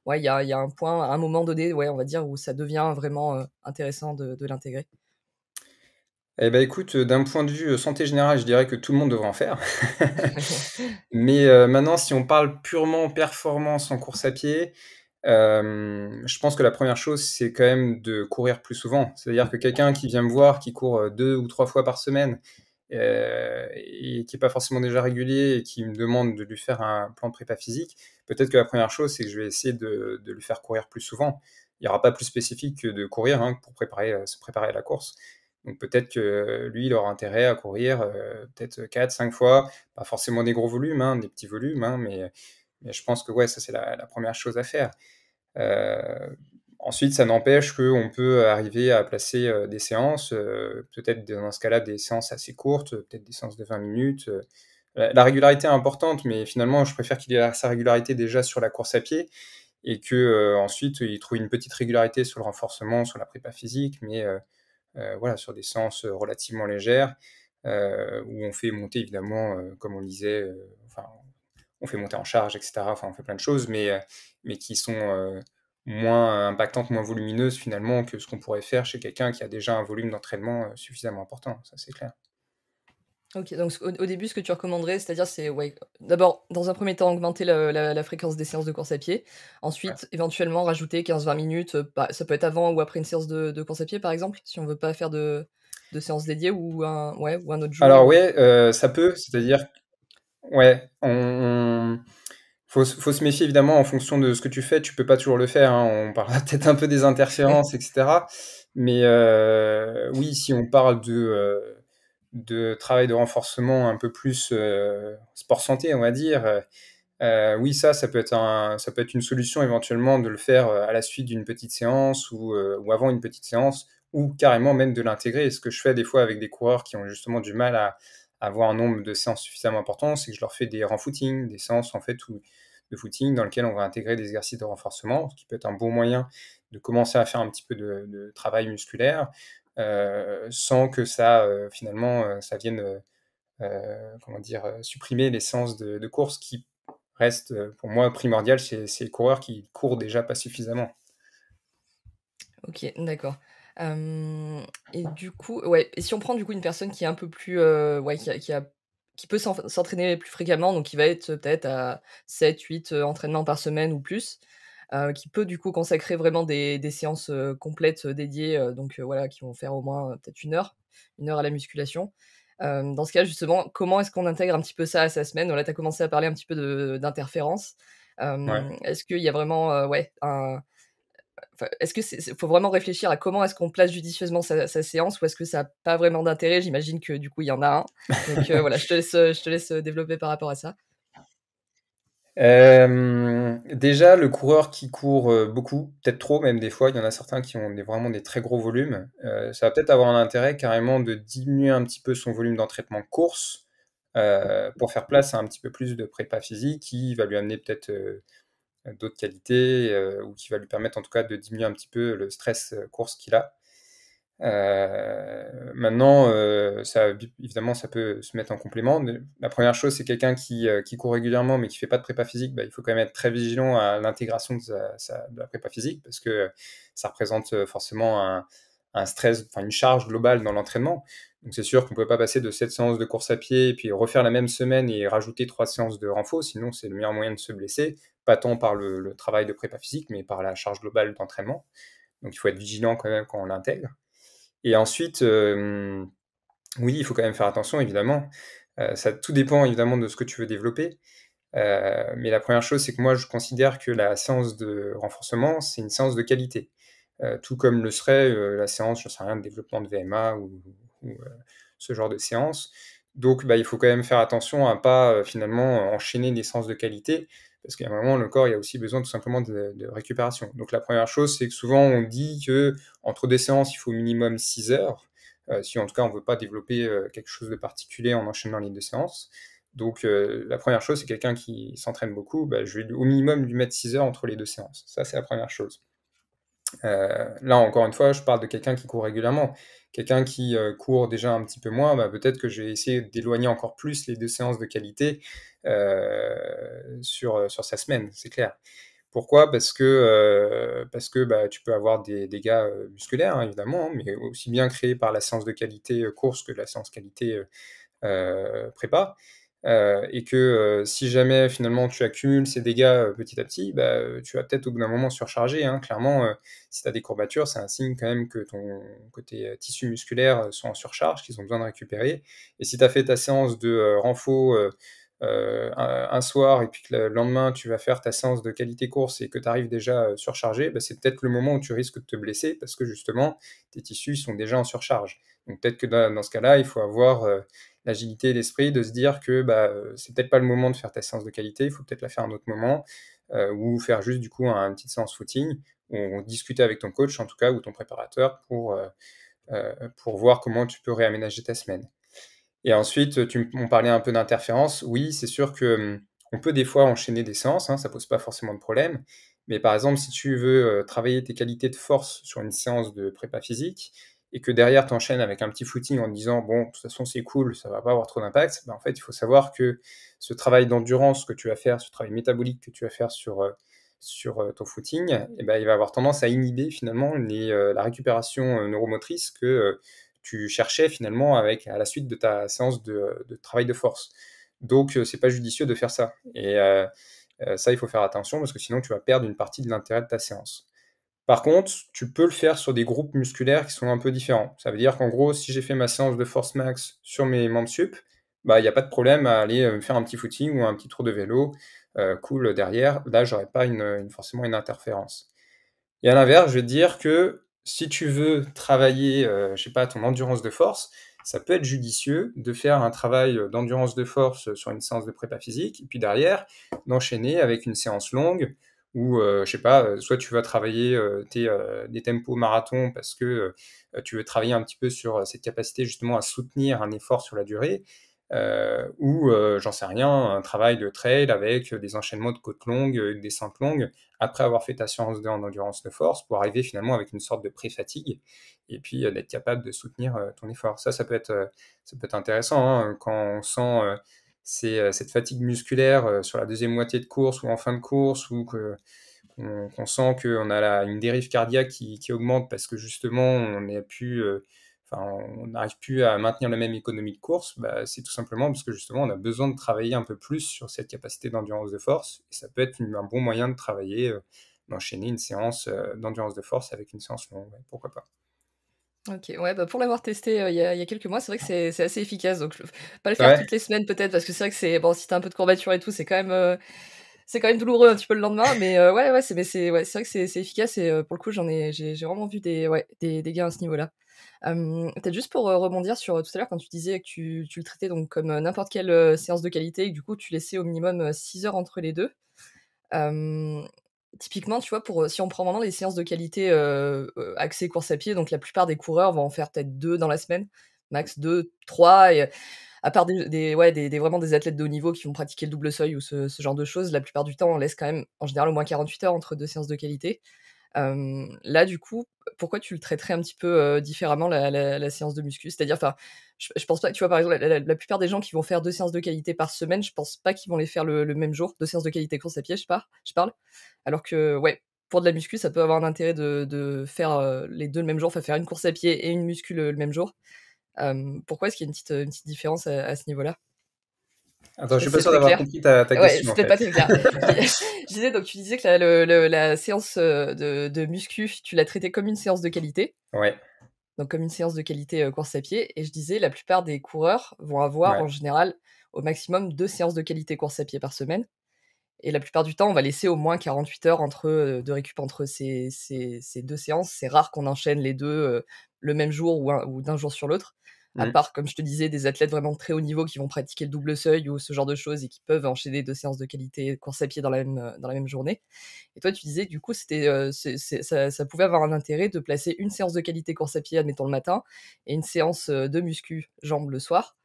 ouais, il y a un point, à un moment donné, ouais, on va dire, où ça devient vraiment, intéressant de l'intégrer? Eh ben, écoute, d'un point de vue, santé générale, je dirais que tout le monde devrait en faire. Mais maintenant, si on parle purement performance en course à pied, je pense que la première chose, c'est quand même de courir plus souvent. C'est-à-dire que quelqu'un qui vient me voir, qui court, 2 ou 3 fois par semaine, et qui est pas forcément déjà régulier et qui me demande de lui faire un plan de prépa physique, peut-être que la première chose, c'est que je vais essayer de lui faire courir plus souvent. Il y aura pas plus spécifique que de courir, hein, pour se préparer à la course. Donc peut-être que lui, il aura intérêt à courir, peut-être 4-5 fois, pas forcément des gros volumes, hein, des petits volumes, hein, mais je pense que ouais, ça c'est la 1re chose à faire. Ensuite, ça n'empêche qu'on peut arriver à placer, des séances, peut-être dans ce cas-là des séances assez courtes, peut-être des séances de 20 minutes. La régularité est importante, mais finalement, je préfère qu'il ait sa régularité déjà sur la course à pied et que, ensuite, il trouve une petite régularité sur le renforcement, sur la prépa physique, mais voilà, sur des séances relativement légères, où on fait monter évidemment, comme on le disait, enfin, on fait monter en charge, et cetera. Enfin, on fait plein de choses, mais qui sont moins impactantes, moins volumineuses finalement que ce qu'on pourrait faire chez quelqu'un qui a déjà un volume d'entraînement suffisamment important, ça c'est clair. OK, donc au début, ce que tu recommanderais, c'est-à-dire, c'est ouais, d'abord, dans un premier temps, augmenter la fréquence des séances de course à pied. Ouais. Ensuite, éventuellement, rajouter 15-20 minutes, bah, ça peut être avant ou après une séance de course à pied, par exemple, si on veut pas faire de séance dédiée ou un autre jour, Alors ouais, ça peut, c'est-à-dire ouais, on faut se méfier évidemment en fonction de ce que tu fais, tu peux pas toujours le faire, hein. On parlera peut-être un peu des interférences et cetera. Mais oui, si on parle de travail de renforcement un peu plus, sport santé, on va dire, oui, ça peut être ça peut être une solution éventuellement de le faire, à la suite d'une petite séance ou avant une petite séance ou carrément même de l'intégrer. Et ce que je fais des fois avec des coureurs qui ont justement du mal à avoir un nombre de séances suffisamment important, c'est que je leur fais des renfootings, des séances en fait de footing dans lesquelles on va intégrer des exercices de renforcement, ce qui peut être un bon moyen de commencer à faire un petit peu de travail musculaire, sans que ça, finalement, ça vienne, comment dire? Supprimer les séances de course qui reste, pour moi primordial chez les coureurs qui courent déjà pas suffisamment. OK, d'accord. Hem Et du coup, ouais, et si on prend du coup une personne qui est un peu plus, ouais, qui peut s'entraîner plus fréquemment, donc qui va être peut-être à 7-8 entraînements par semaine ou plus, qui peut du coup consacrer vraiment des séances, complètes, dédiées, donc voilà, qui vont faire au moins, peut-être 1 heure à la musculation. Dans ce cas, justement, comment est-ce qu'on intègre un petit peu ça à sa semaine? Voilà, tu as commencé à parler un petit peu d'interférences. Ouais. Est-ce qu'il y a vraiment, ouais, enfin, est-ce que faut vraiment réfléchir à comment est-ce qu'on place judicieusement sa séance ou est-ce que ça a pas vraiment d'intérêt? J'imagine que du coup, il y en a un. Donc voilà, je te laisse développer par rapport à ça. Déjà, le coureur qui court, beaucoup, peut-être trop même des fois, il y en a certains qui ont vraiment des très gros volumes, ça va peut-être avoir un intérêt carrément de diminuer un petit peu son volume d'entraînement course, pour faire place à un petit peu plus de prépa physique qui va lui amener peut-être, d'autres qualités, ou qui va lui permettre en tout cas de diminuer un petit peu le stress, course qu'il a. Maintenant, ça évidemment, ça peut se mettre en complément. La première chose, c'est quelqu'un qui court régulièrement, mais qui fait pas de prépa physique, bah, il faut quand même être très vigilant à l'intégration de la prépa physique parce que ça représente, forcément un stress, enfin une charge globale dans l'entraînement. Donc c'est sûr qu'on ne peut pas passer de 7 séances de course à pied et puis refaire la même semaine et rajouter 3 séances de renfo, sinon c'est le meilleur moyen de se blesser, pas tant par le travail de prépa physique, mais par la charge globale d'entraînement. Donc il faut être vigilant quand même quand on l'intègre. Et ensuite, oui, il faut quand même faire attention, évidemment. Ça tout dépend évidemment de ce que tu veux développer. Mais la première chose, c'est que moi, je considère que la séance de renforcement, c'est une séance de qualité. Tout comme le serait la séance, je ne sais rien, de développement de VMA ou ce genre de séance. Donc, bah, il faut quand même faire attention à ne pas finalement enchaîner des séances de qualité, parce qu'à un moment, le corps il a aussi besoin tout simplement de récupération. Donc, la première chose, c'est que souvent, on dit que entre deux séances, il faut au minimum 6 heures, si en tout cas, on ne veut pas développer quelque chose de particulier en enchaînant les deux séances. Donc, la première chose, c'est quelqu'un qui s'entraîne beaucoup, bah, je vais au minimum lui mettre 6 heures entre les deux séances. Ça, c'est la première chose. Là, encore une fois, je parle de quelqu'un qui court régulièrement. Quelqu'un qui court déjà un petit peu moins, bah, peut-être que je vais essayer d'éloigner encore plus les deux séances de qualité sur sa semaine, c'est clair. Pourquoi? Parce que bah, tu peux avoir des dégâts musculaires, hein, évidemment, hein, mais aussi bien créés par la séance de qualité course que la séance qualité prépa. Et que si jamais finalement tu accumules ces dégâts petit à petit, bah, tu vas peut-être au bout d'un moment surcharger, hein. Clairement, si tu as des courbatures, c'est un signe quand même que tes tissus musculaires sont en surcharge, qu'ils ont besoin de récupérer. Et si tu as fait ta séance de renfo un soir et puis que le lendemain tu vas faire ta séance de qualité course et que tu arrives déjà surchargé, bah, c'est peut-être le moment où tu risques de te blesser parce que justement tes tissus sont déjà en surcharge. Donc peut-être que dans ce cas-là, il faut avoir l'agilité et l'esprit de se dire que bah, c'est peut-être pas le moment de faire ta séance de qualité, il faut peut-être la faire à un autre moment, ou faire juste du coup une petite séance footing, ou discuter avec ton coach en tout cas, ou ton préparateur pour voir comment tu peux réaménager ta semaine. Et ensuite, on parlait un peu d'interférence. Oui, c'est sûr que on peut des fois enchaîner des séances, hein, ça pose pas forcément de problème. Mais par exemple, si tu veux travailler tes qualités de force sur une séance de prépa physique et que derrière tu enchaînes avec un petit footing en disant bon, de toute façon c'est cool, ça va pas avoir trop d'impact, ben, en fait, il faut savoir que ce travail d'endurance que tu vas faire, ce travail métabolique que tu vas faire sur ton footing, eh ben, il va avoir tendance à inhiber finalement la récupération neuromotrice que tu cherchais finalement à la suite de ta séance de travail de force. Donc, c'est pas judicieux de faire ça. Et ça, il faut faire attention parce que sinon, tu vas perdre une partie de l'intérêt de ta séance. Par contre, tu peux le faire sur des groupes musculaires qui sont un peu différents. Ça veut dire qu'en gros, si j'ai fait ma séance de force max sur mes membres sup, bah, il n'y a pas de problème à aller me faire un petit footing ou un petit tour de vélo cool derrière. Là, j'aurais pas forcément une interférence. Et à l'inverse, je vais te dire que si tu veux travailler, je sais pas, ton endurance de force, ça peut être judicieux de faire un travail d'endurance de force sur une séance de prépa physique, et puis derrière, d'enchaîner avec une séance longue où, je sais pas, soit tu vas travailler des tempos marathon parce que tu veux travailler un petit peu sur cette capacité justement à soutenir un effort sur la durée, ou j'en sais rien, un travail de trail avec des enchaînements de côtes longues, une descente longue, après avoir fait ta séance en endurance de force, pour arriver finalement avec une sorte de pré-fatigue, et puis d'être capable de soutenir ton effort. Ça peut être intéressant hein, quand on sent cette fatigue musculaire sur la deuxième moitié de course ou en fin de course, ou qu'on sent qu'on a une dérive cardiaque qui augmente parce que justement on n'arrive plus à maintenir la même économie de course, bah, c'est tout simplement parce que justement on a besoin de travailler un peu plus sur cette capacité d'endurance de force, et ça peut être un bon moyen de travailler, d'enchaîner une séance d'endurance de force avec une séance longue, ouais, pourquoi pas. OK, ouais, bah, pour l'avoir testé, il y a quelques mois, c'est vrai que c'est assez efficace, donc pas le faire Ouais, toutes les semaines peut-être parce que c'est vrai que bon, si tu as un peu de courbature et tout, c'est quand même douloureux un petit peu le lendemain, mais ouais, c'est vrai que c'est efficace et pour le coup, j'ai vraiment vu des gains à ce niveau-là. Peut-être juste pour, rebondir sur, tout à l'heure quand tu disais que tu le traitais donc comme, n'importe quelle, séance de qualité et que du coup tu laissais au minimum, 6 heures entre les 2. Hem, Typiquement, tu vois, si on prend vraiment les séances de qualité, axées course à pied, donc la plupart des coureurs vont en faire peut-être 2 dans la semaine, max 2, 3. Et à part vraiment des athlètes de haut niveau qui vont pratiquer le double seuil ou ce genre de choses, la plupart du temps, on laisse quand même, en général, au moins 48 heures entre 2 séances de qualité. Là, du coup, pourquoi tu le traiterais un petit peu, différemment la séance de muscu? C'est-à-dire, enfin, je pense pas que tu vois, par exemple, la plupart des gens qui vont faire 2 séances de qualité par semaine, je pense pas qu'ils vont les faire le même jour, 2 séances de qualité course à pied, je parle. Alors que, ouais, pour de la muscu, ça peut avoir un intérêt de faire les deux le même jour, enfin faire une course à pied et une muscu le même jour. Pourquoi est-ce qu'il y a une petite différence à ce niveau-là? Je Attends, sais je pas suis si pas c'est sûr très d'avoir clair. compris ta Ouais, question c'est en peut-être fait. pas très clair. Je disais donc tu disais que la séance, de muscu, tu l'as traitée comme une séance de qualité, Ouais, donc comme une séance de qualité, course à pied et je disais la plupart des coureurs vont avoir ouais. en général au maximum 2 séances de qualité course à pied par semaine et la plupart du temps, on va laisser au moins 48 heures de récup entre ces 2 séances. C'est rare qu'on enchaîne les 2 le même jour ou d'un jour sur l'autre. À Mmh. part, comme je te disais, des athlètes vraiment de très haut niveau qui vont pratiquer le double seuil ou ce genre de choses et qui peuvent enchaîner 2 séances de qualité course à pied dans la même journée. Et toi, tu disais que du coup, ça pouvait avoir un intérêt de placer une séance de qualité course à pied, admettons le matin, et une séance, de muscu jambes le soir.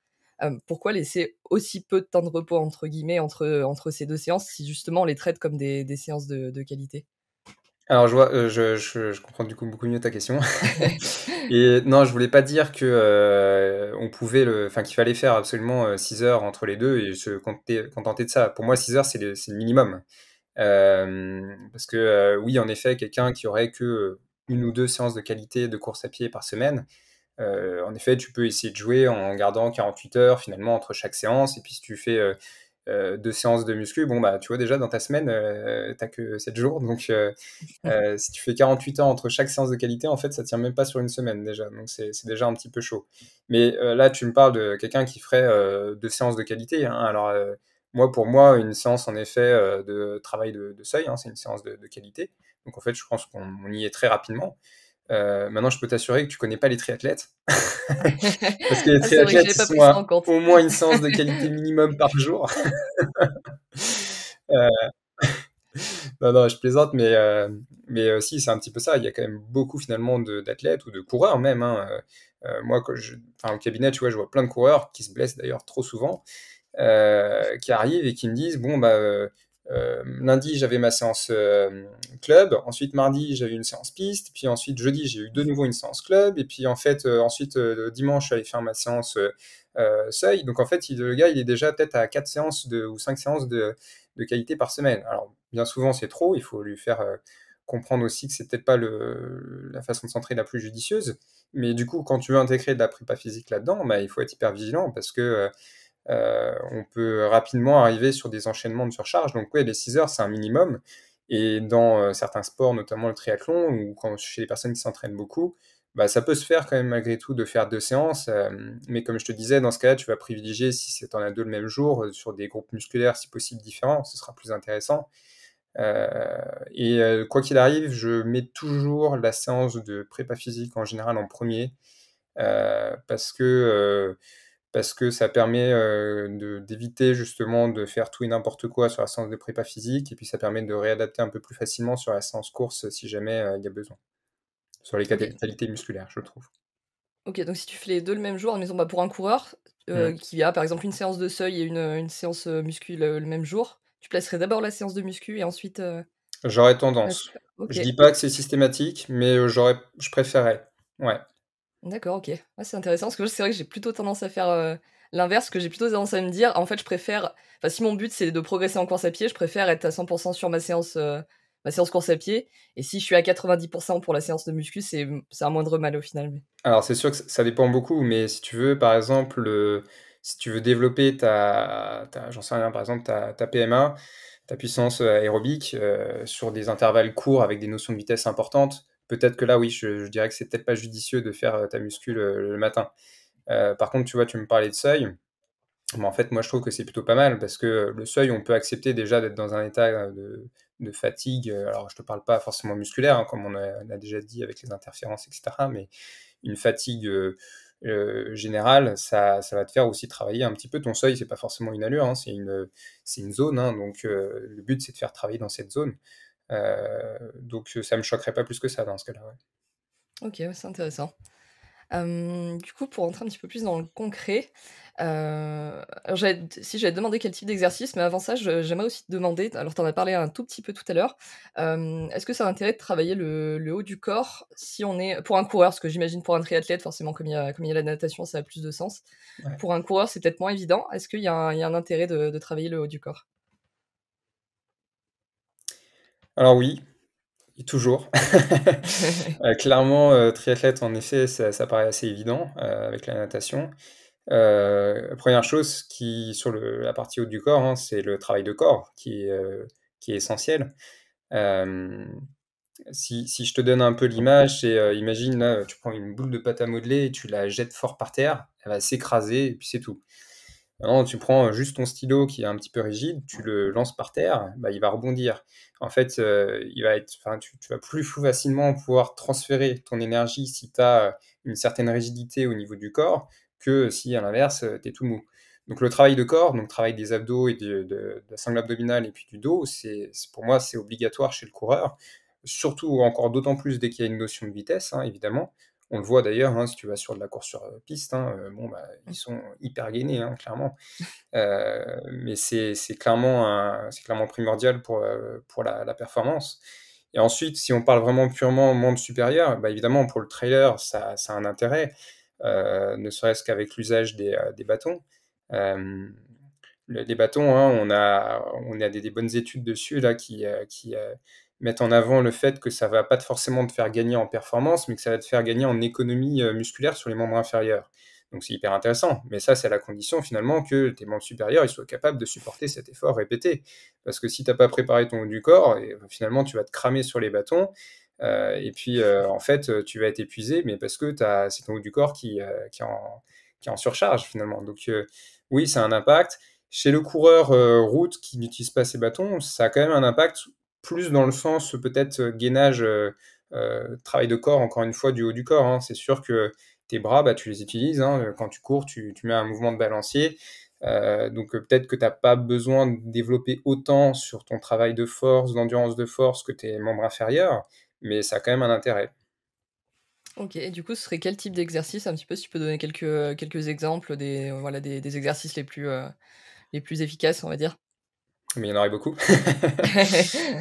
Pourquoi laisser aussi peu de temps de «repos» entre guillemets entre ces 2 séances si justement on les traite comme des séances de qualité? Alors je vois, je comprends du coup beaucoup mieux ta question. Et non, je voulais pas dire que, on pouvait enfin qu'il fallait faire absolument, 6 heures entre les 2 et se contenter de ça. Pour moi 6 heures, c'est le minimum. Parce que, oui, en effet, quelqu'un qui aurait que, 1 ou 2 séances de qualité de course à pied par semaine, en effet, tu peux essayer de jouer en gardant 48 heures finalement entre chaque séance et puis si tu fais, 2 séances de muscu, bon, bah, tu vois déjà dans ta semaine, tu que 7 jours donc si tu fais 48 heures entre chaque séance de qualité, en fait, ça tient même pas sur une semaine déjà, donc c'est déjà un petit peu chaud. Mais là, tu me parles de quelqu'un qui ferait 2 séances de qualité, hein. Alors, moi, pour moi, une séance en effet, de travail de seuil, hein, c'est une séance de qualité. Donc en fait, je pense qu'on y est très rapidement. Maintenant, je peux t'assurer que tu connais pas les triathlètes. Parce que les Ah, c'est vrai que triathlètes, j'avais ils pas sont pris ça à en compte. au moins une séance de qualité minimum par jour. Heu, non, non, je plaisante, mais si, c'est un petit peu ça. Il y a quand même beaucoup finalement d'athlètes ou de coureurs même, hein, moi, au cabinet, tu vois, je vois plein de coureurs qui se blessent d'ailleurs trop souvent, qui arrivent et qui me disent: «Bon, bah, lundi, j'avais ma séance, club, ensuite mardi, j'ai eu une séance piste, puis ensuite jeudi, j'ai eu de nouveau une séance club et puis en fait, ensuite, dimanche, je suis allé faire ma séance, seuil». Donc en fait, le gars, il est déjà peut-être à 4 séances ou 5 séances de qualité par semaine. Alors bien souvent, c'est trop, il faut lui faire, comprendre aussi que c'est peut-être pas la façon de s'entraîner la plus judicieuse. Mais du coup, quand tu veux intégrer de la prépa physique là-dedans, bah, il faut être hyper vigilant parce que, on peut rapidement arriver sur des enchaînements de surcharge. Donc ouais, les 6 heures, c'est un minimum. Et dans certains sports, notamment le triathlon, ou quand chez les personnes qui s'entraînent beaucoup, bah, ça peut se faire quand même malgré tout de faire 2 séances. Mais comme je te disais, dans ce cas-là, tu vas privilégier, si tu en as 2 le même jour, sur des groupes musculaires, si possible, différents, ce sera plus intéressant. Et quoi qu'il arrive, je mets toujours la séance de prépa physique en général en premier, parce que ça permet, d'éviter justement de faire tout et n'importe quoi sur la séance de prépa physique et puis ça permet de réadapter un peu plus facilement sur la séance course si jamais, il y a besoin. Sur les OK. qualités musculaires, je trouve. OK, donc si tu fais les 2 le même jour, admettons, bah, pour un coureur, Mmh. qui a par exemple une séance de seuil et une séance, muscu le même jour, tu placerais d'abord la séance de muscu et ensuite, J'aurais la tendance. prépa? Je OK, dis pas que c'est systématique, mais, je préférerais. Ouais. d'accord, OK. Ouais, c'est intéressant parce que moi, c'est vrai que j'ai plutôt tendance à faire, l'inverse, que j'ai plutôt tendance à me dire: «En fait, je préfère» enfin, si mon but c'est de progresser en course à pied, je préfère être à 100 sur ma séance course à pied et si je suis à 90 pour la séance de muscu, c'est un moindre mal au final, mais Alors c'est sûr que ça dépend beaucoup, mais si tu veux, par exemple, si tu veux développer j'en sais rien, par exemple, ta PMA, ta puissance, aérobique, sur des intervalles courts avec des notions de vitesse importantes, peut-être que là, oui, je dirais que c'est peut-être pas judicieux de faire, ta muscu le matin. Par contre, tu vois, tu me parlais de seuil, mais en fait, moi, je trouve que c'est plutôt pas mal parce que le seuil, on peut accepter déjà d'être dans un état, de fatigue, alors je te parle pas forcément musculaire, hein, comme on a déjà dit avec les interférences et cetera, mais une fatigue, générale, ça va te faire aussi travailler un petit peu ton seuil. C'est pas forcément une allure, hein, c'est une zone, hein, donc le but, c'est de faire travailler dans cette zone. Donc ça me choquerait pas plus que ça dans ce cas-là, ouais. OK, ouais, c'est intéressant. Du coup, pour rentrer un petit peu plus dans le concret, alors j'allais te demander quel type d'exercice, mais avant ça, j'aimerais aussi te demander, alors tu en as parlé un tout petit peu tout à l'heure, est-ce que ça a intérêt de travailler le haut du corps si on est pour un coureur? Parce que j'imagine pour un triathlète, forcément, comme il y a la natation, ça a plus de sens. Ouais. Pour un coureur, c'est peut-être moins évident. Est-ce qu'il y a un intérêt de travailler le haut du corps? Alors oui, Et toujours. Clairement, triathlète, en effet, ça paraît assez évident, avec la natation. 1re chose sur la partie haute du corps, hein, c'est le travail de corps qui est essentiel. Hem, si je te donne un peu l'image, c'est, imagine là, tu prends une boule de pâte à modeler et tu la jettes fort par terre, elle va s'écraser et puis c'est tout. Maintenant, tu prends juste ton stylo qui est un petit peu rigide, tu le lances par terre, bah, il va rebondir. En fait, tu vas plus facilement pouvoir transférer ton énergie si tu as une certaine rigidité au niveau du corps que si, à l'inverse, tu es tout mou. Donc le travail de corps, donc travail des abdos et de la sangle abdominale et puis du dos, pour moi, c'est obligatoire chez le coureur. Surtout, encore d'autant plus dès qu'il y a une notion de vitesse, hein, évidemment. On le voit d'ailleurs, hein, si tu vas sur de la course sur piste, hein, bon, bah, ils sont hyper gainés, hein, clairement. Mais c'est clairement primordial pour la performance. Et ensuite, si on parle vraiment purement membre supérieur, bah, évidemment, pour le trailer, ça a un intérêt, ne serait-ce qu'avec l'usage des bâtons. Euh, les bâtons, hein, on a des bonnes études dessus là, qui mettent en avant le fait que ça va pas forcément te faire gagner en performance, mais que ça va te faire gagner en économie musculaire sur les membres inférieurs. Donc c'est hyper intéressant, mais ça c'est à la condition finalement que tes membres supérieurs ils soient capables de supporter cet effort répété. Parce que si tu n'as pas préparé ton haut du corps, et, finalement tu vas te cramer sur les bâtons, et puis en fait tu vas être épuisé, mais parce que c'est ton haut du corps qui est en surcharge finalement. Donc oui, ça a un impact. Chez le coureur route qui n'utilise pas ses bâtons, ça a quand même un impact plus dans le sens peut-être gainage, travail de corps, encore une fois, du haut du corps, hein. C'est sûr que tes bras, bah, tu les utilises, hein, quand tu cours, tu mets un mouvement de balancier. Donc peut-être que tu n'as pas besoin de développer autant sur ton travail de force, d'endurance de force que tes membres inférieurs, mais ça a quand même un intérêt. OK, et du coup, ce serait quel type d'exercice un petit peu, si tu peux donner quelques exemples voilà, des exercices les plus efficaces, on va dire? Mais il y en aurait beaucoup.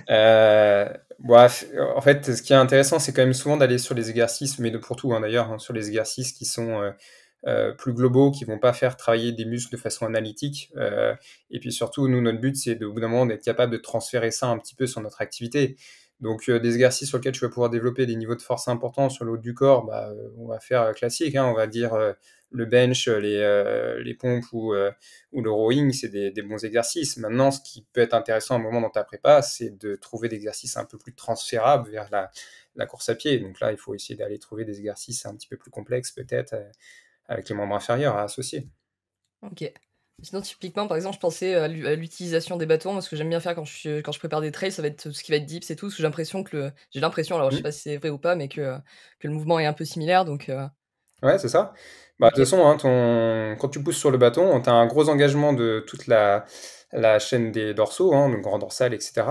Euh, Bref, en fait, ce qui est intéressant, c'est quand même souvent d'aller sur les exercices, mais pour tout, hein, d'ailleurs, hein, sur les exercices qui sont plus globaux, qui vont pas faire travailler des muscles de façon analytique. Et puis surtout, nous, notre but, c'est au bout d'un moment d'être capable de transférer ça un petit peu sur notre activité. Donc, des exercices sur lesquels tu vas pouvoir développer des niveaux de force importants sur le haut du corps, bah, on va faire classique, hein, on va dire le bench, les pompes ou le rowing, c'est des bons exercices. Maintenant, ce qui peut être intéressant à un moment dans ta prépa, c'est de trouver des exercices un peu plus transférables vers la course à pied. Donc là, il faut essayer d'aller trouver des exercices un petit peu plus complexes, peut-être, avec les membres inférieurs à associer. OK. Sinon, typiquement, par exemple, je pensais à l'utilisation des bâtons. Moi, ce que j'aime bien faire quand je prépare des trails, ça va être tout ce qui va être dips et tout, parce que j'ai l'impression, alors je sais Mmh. pas si c'est vrai ou pas, mais que le mouvement est un peu similaire, donc Ouais, c'est ça. Bah, de toute OK. façon, hein, quand tu pousses sur le bâton, tu as un gros engagement de toute la chaîne des dorsaux, hein, donc grand dorsal, etc.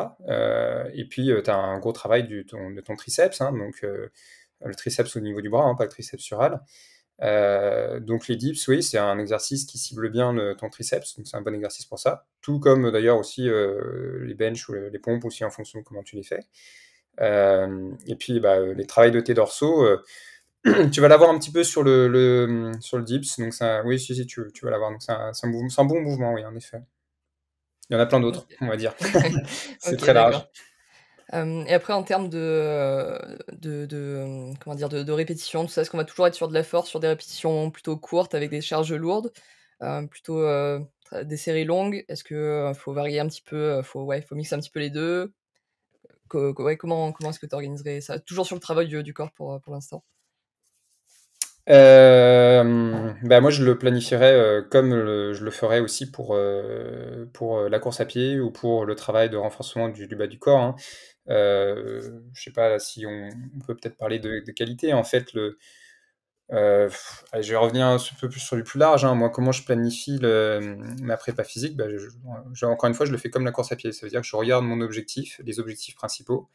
Et puis, tu as un gros travail de ton triceps, hein, donc le triceps au niveau du bras, hein, pas le triceps sural. Donc les dips, oui, c'est un exercice qui cible bien ton triceps, donc c'est un bon exercice pour ça. Tout comme d'ailleurs aussi les bench ou les pompes aussi en fonction de comment tu les fais. Et puis bah, les travails de tes dorsaux, tu vas l'avoir un petit peu sur le dips, donc ça, oui, si, tu vas l'avoir. Donc c'est un bon mouvement, oui, en effet. Il y en a plein d'autres, OK. on va dire. C'est OK, très large. d'accord. Et après en termes comment dire? De répétitions, tout ça, est-ce qu'on va toujours être sur de la force, sur des répétitions plutôt courtes avec des charges lourdes? Plutôt, des séries longues? Est-ce que, faut varier un petit peu, faut mixer un petit peu les 2. Ouais, comment est-ce que tu organiserais ça? Toujours sur le travail du corps pour l'instant? Bah, moi, je le planifierais, comme je le ferais aussi pour la course à pied ou pour le travail de renforcement du bas du corps, hein. Je sais pas si on peut peut-être parler de qualité. En fait, allez, je vais revenir un peu plus sur du plus large, hein. Moi, comment je planifie ma prépa physique? Bah, encore une fois, je le fais comme la course à pied. Ça veut dire que je regarde mon objectif, les objectifs principaux.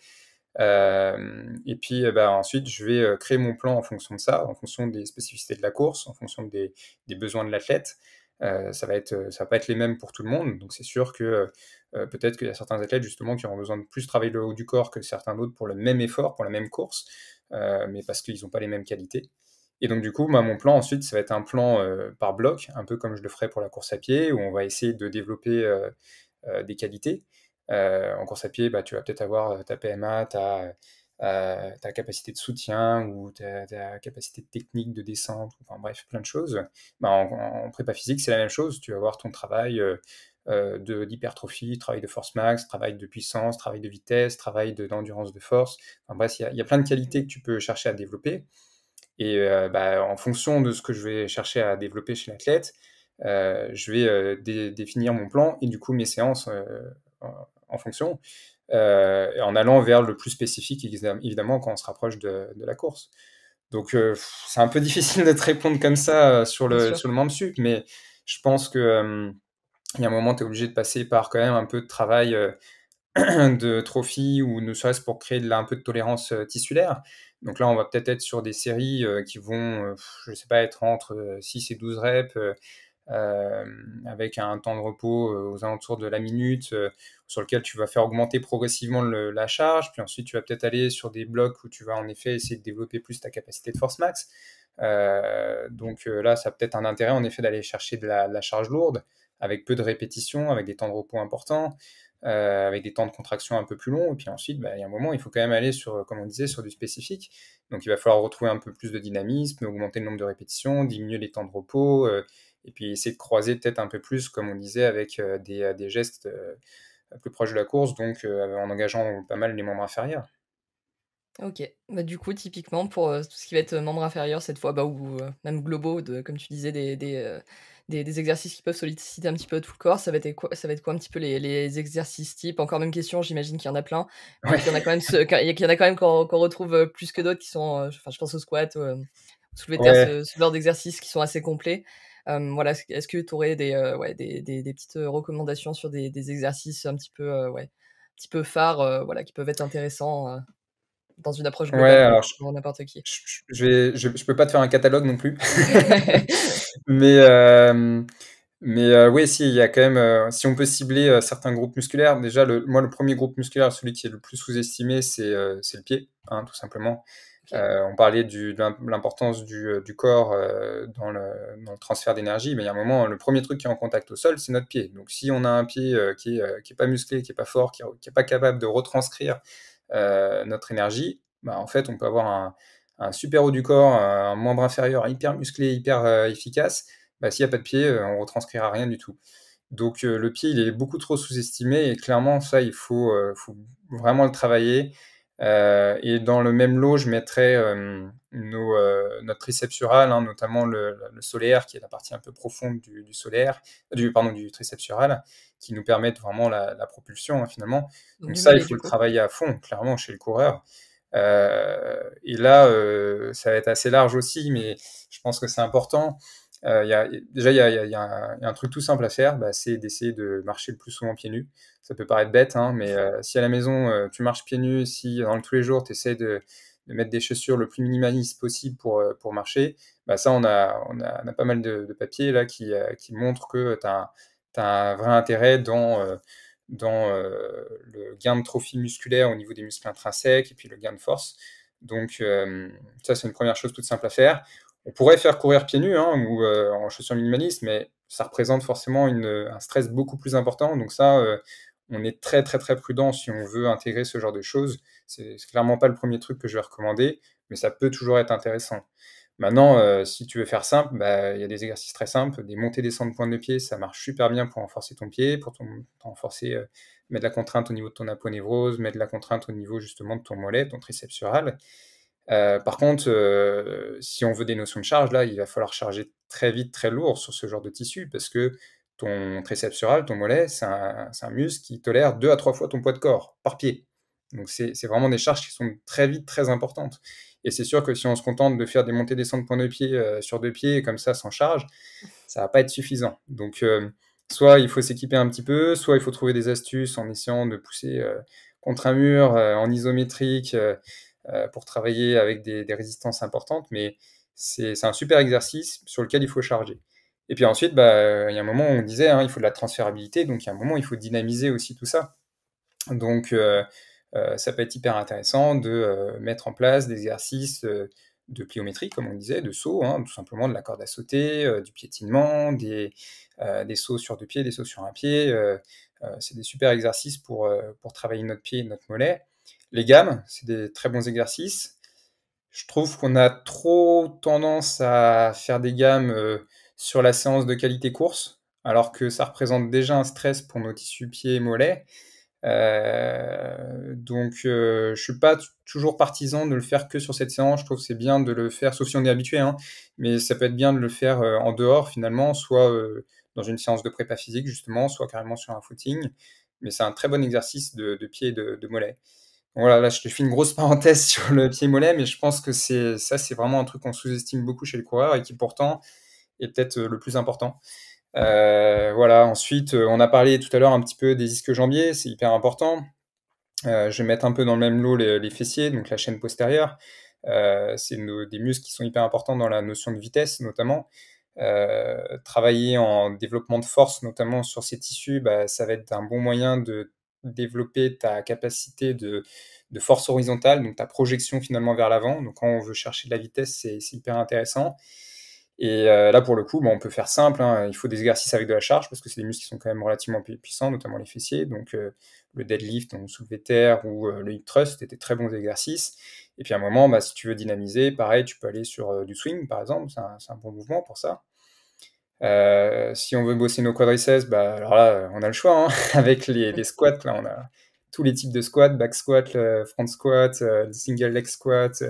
Et puis, bah, ensuite, je vais créer mon plan en fonction de ça, en fonction des spécificités de la course, en fonction des besoins de l'athlète. Ça va pas être les mêmes pour tout le monde. Donc, c'est sûr que peut-être qu'il y a certains athlètes justement qui auront besoin de plus travailler le haut du corps que certains d'autres pour le même effort, pour la même course, mais parce qu'ils n'ont pas les mêmes qualités. Et donc, du coup, moi, mon plan ensuite, ça va être un plan par bloc, un peu comme je le ferais pour la course à pied, où on va essayer de développer des qualités. En course à pied, bah, tu vas peut-être avoir ta PMA, ta capacité de soutien ou ta capacité technique de descente, enfin bref, plein de choses. Bah, en prépa physique, c'est la même chose. Tu vas avoir ton travail d'hypertrophie, travail de force max, travail de puissance, travail de vitesse, travail d'endurance de force. Enfin bref, il y a plein de qualités que tu peux chercher à développer. Et bah, en fonction de ce que je vais chercher à développer chez l'athlète, je vais définir mon plan et du coup mes séances en fonction, en allant vers le plus spécifique, évidemment, quand on se rapproche de la course. Donc, c'est un peu difficile de te répondre comme ça Bien sûr. sur le membre sup, mais je pense que il y a un moment, tu es obligé de passer par quand même un peu de travail de trophy ou ne serait-ce pour créer un peu de tolérance tissulaire. Donc là, on va peut-être être sur des séries qui vont, je sais pas, être entre 6 et 12 reps, avec un temps de repos aux alentours de la minute, sur lequel tu vas faire augmenter progressivement la charge, puis ensuite tu vas peut-être aller sur des blocs où tu vas en effet essayer de développer plus ta capacité de force max. Donc là, ça a peut-être un intérêt en effet d'aller chercher de la charge lourde, avec peu de répétitions, avec des temps de repos importants, avec des temps de contraction un peu plus longs. Et puis ensuite, bah, il y a un moment, il faut quand même aller sur, comme on disait, sur du spécifique. Donc il va falloir retrouver un peu plus de dynamisme, augmenter le nombre de répétitions, diminuer les temps de repos, et puis essayer de croiser peut-être un peu plus, comme on disait, avec des gestes plus proches de la course, donc en engageant pas mal les membres inférieurs. OK. Bah, du coup, typiquement pour, tout ce qui va être, membres inférieurs cette fois, bah, ou, même globaux comme tu disais des exercices qui peuvent solliciter un petit peu tout le corps, ça va être quoi un petit peu les exercices types? Encore même question, j'imagine qu'il y en a plein, mais Ouais, qu'il y en a quand même qu'il y en a quand même qu'on retrouve, plus que d'autres qui sont, enfin je pense au squat, au soulevé de terre, ouais. ce genre d'exercices qui sont assez complets. Voilà, est-ce que tu aurais ouais, des petites, recommandations sur des exercices un petit peu, ouais, un petit peu phares, voilà, qui peuvent être intéressants, dans une approche Ouais, globale, alors pour n'importe qui. je peux pas te faire un catalogue non plus. Mais, oui, si, il y a quand même, si on peut cibler, certains groupes musculaires, déjà moi, le premier groupe musculaire, celui qui est le plus sous-estimé, c'est le pied, hein, tout simplement. OK. On parlait de l'importance du corps, dans le transfert d'énergie, mais il y a un moment, le premier truc qui est en contact au sol, c'est notre pied. Donc si on a un pied, qui est pas musclé, qui est pas fort, qui est pas capable de retranscrire, notre énergie, bah, en fait, on peut avoir un super haut du corps, un membre inférieur hyper musclé, hyper efficace. Bah, s'il n'y a pas de pied, on retranscrira rien du tout. Donc le pied, il est beaucoup trop sous-estimé et clairement, ça, faut vraiment le travailler. Et dans le même lot, je mettrais notre triceps sural, hein, notamment le solaire, qui est la partie un peu profonde du solaire, pardon, du triceps sural, qui nous permettent vraiment la propulsion, hein, finalement. Donc Donc du ça, il mollet, faut du le coup? travailler à fond, clairement, chez le coureur. Et là, ça va être assez large aussi, mais je pense que c'est important. Déjà, il y a un truc tout simple à faire, bah, c'est d'essayer de marcher le plus souvent pieds nus. Ça peut paraître bête, hein, mais si à la maison, tu marches pieds nus, si dans tous les jours, tu essaies de mettre des chaussures le plus minimaliste possible pour marcher, bah, ça, on a pas mal de papiers là, qui montrent que tu as un vrai intérêt dans le gain de trophie musculaire au niveau des muscles intrinsèques et puis le gain de force. Donc, ça, c'est une première chose toute simple à faire. On pourrait faire courir pieds nus, hein, ou en chaussures minimalistes, mais ça représente forcément un stress beaucoup plus important. Donc ça, on est très, très, très prudent si on veut intégrer ce genre de choses. C'est clairement pas le premier truc que je vais recommander, mais ça peut toujours être intéressant. Maintenant, si tu veux faire simple, bah, il y a des exercices très simples, des montées-descentes de pointe de pied, ça marche super bien pour renforcer ton pied, pour renforcer, mettre de la contrainte au niveau de ton aponévrose, mettre de la contrainte au niveau justement de ton mollet, ton triceps sural. Par contre, si on veut des notions de charge, là, il va falloir charger très vite, très lourd sur ce genre de tissu parce que ton triceps sural, ton mollet, c'est un muscle qui tolère 2 à 3 fois ton poids de corps par pied. Donc c'est vraiment des charges qui sont très vite très importantes et c'est sûr que si on se contente de faire des montées-descentes points de pied, sur 2 pieds comme ça sans charge, ça va pas être suffisant. Donc soit il faut s'équiper un petit peu, soit il faut trouver des astuces en essayant de pousser, contre un mur, en isométrique, pour travailler avec des résistances importantes, mais c'est un super exercice sur lequel il faut charger. Et puis ensuite, bah, il y a un moment où on disait, hein, il faut de la transférabilité, donc il y a un moment où il faut dynamiser aussi tout ça. Donc ça peut être hyper intéressant de mettre en place des exercices de pliométrie, comme on disait, de saut, hein, tout simplement de la corde à sauter, du piétinement, des sauts sur 2 pieds, des sauts sur un pied. C'est des super exercices pour travailler notre pied et notre mollet. les gammes, c'est des très bons exercices. Je trouve qu'on a trop tendance à faire des gammes sur la séance de qualité course, alors que ça représente déjà un stress pour nos tissus pieds et mollets. Donc, je suis pas toujours partisan de le faire que sur cette séance. Je trouve que c'est bien de le faire, sauf si on est habitué, hein, mais ça peut être bien de le faire en dehors finalement, soit dans une séance de prépa physique justement, soit carrément sur un footing. Mais c'est un très bon exercice de pied et de mollet. Voilà, là je te fais une grosse parenthèse sur le pied mollet, mais je pense que c'est vraiment un truc qu'on sous-estime beaucoup chez les coureurs et qui pourtant est peut-être le plus important. Voilà, ensuite, on a parlé tout à l'heure un petit peu des ischio-jambiers, c'est hyper important. Je vais mettre un peu dans le même lot les fessiers, donc la chaîne postérieure. C'est des muscles qui sont hyper importants dans la notion de vitesse, notamment. Travailler en développement de force, notamment sur ces tissus, bah, ça va être un bon moyen de développer ta capacité de force horizontale, donc ta projection finalement vers l'avant. Donc quand on veut chercher de la vitesse, c'est hyper intéressant. Et là, pour le coup, bon, on peut faire simple, hein. Il faut des exercices avec de la charge parce que c'est des muscles qui sont quand même relativement puissants, notamment les fessiers. Donc, le deadlift, donc soulevé de terre ou le hip thrust, c'était très bons exercices. Et puis à un moment, bah, si tu veux dynamiser, pareil, tu peux aller sur du swing, par exemple. C'est un bon mouvement pour ça. Si on veut bosser nos quadriceps, bah, alors là, on a le choix, hein. Avec les squats, là, on a tous les types de squats, back squat, front squat, single leg squat,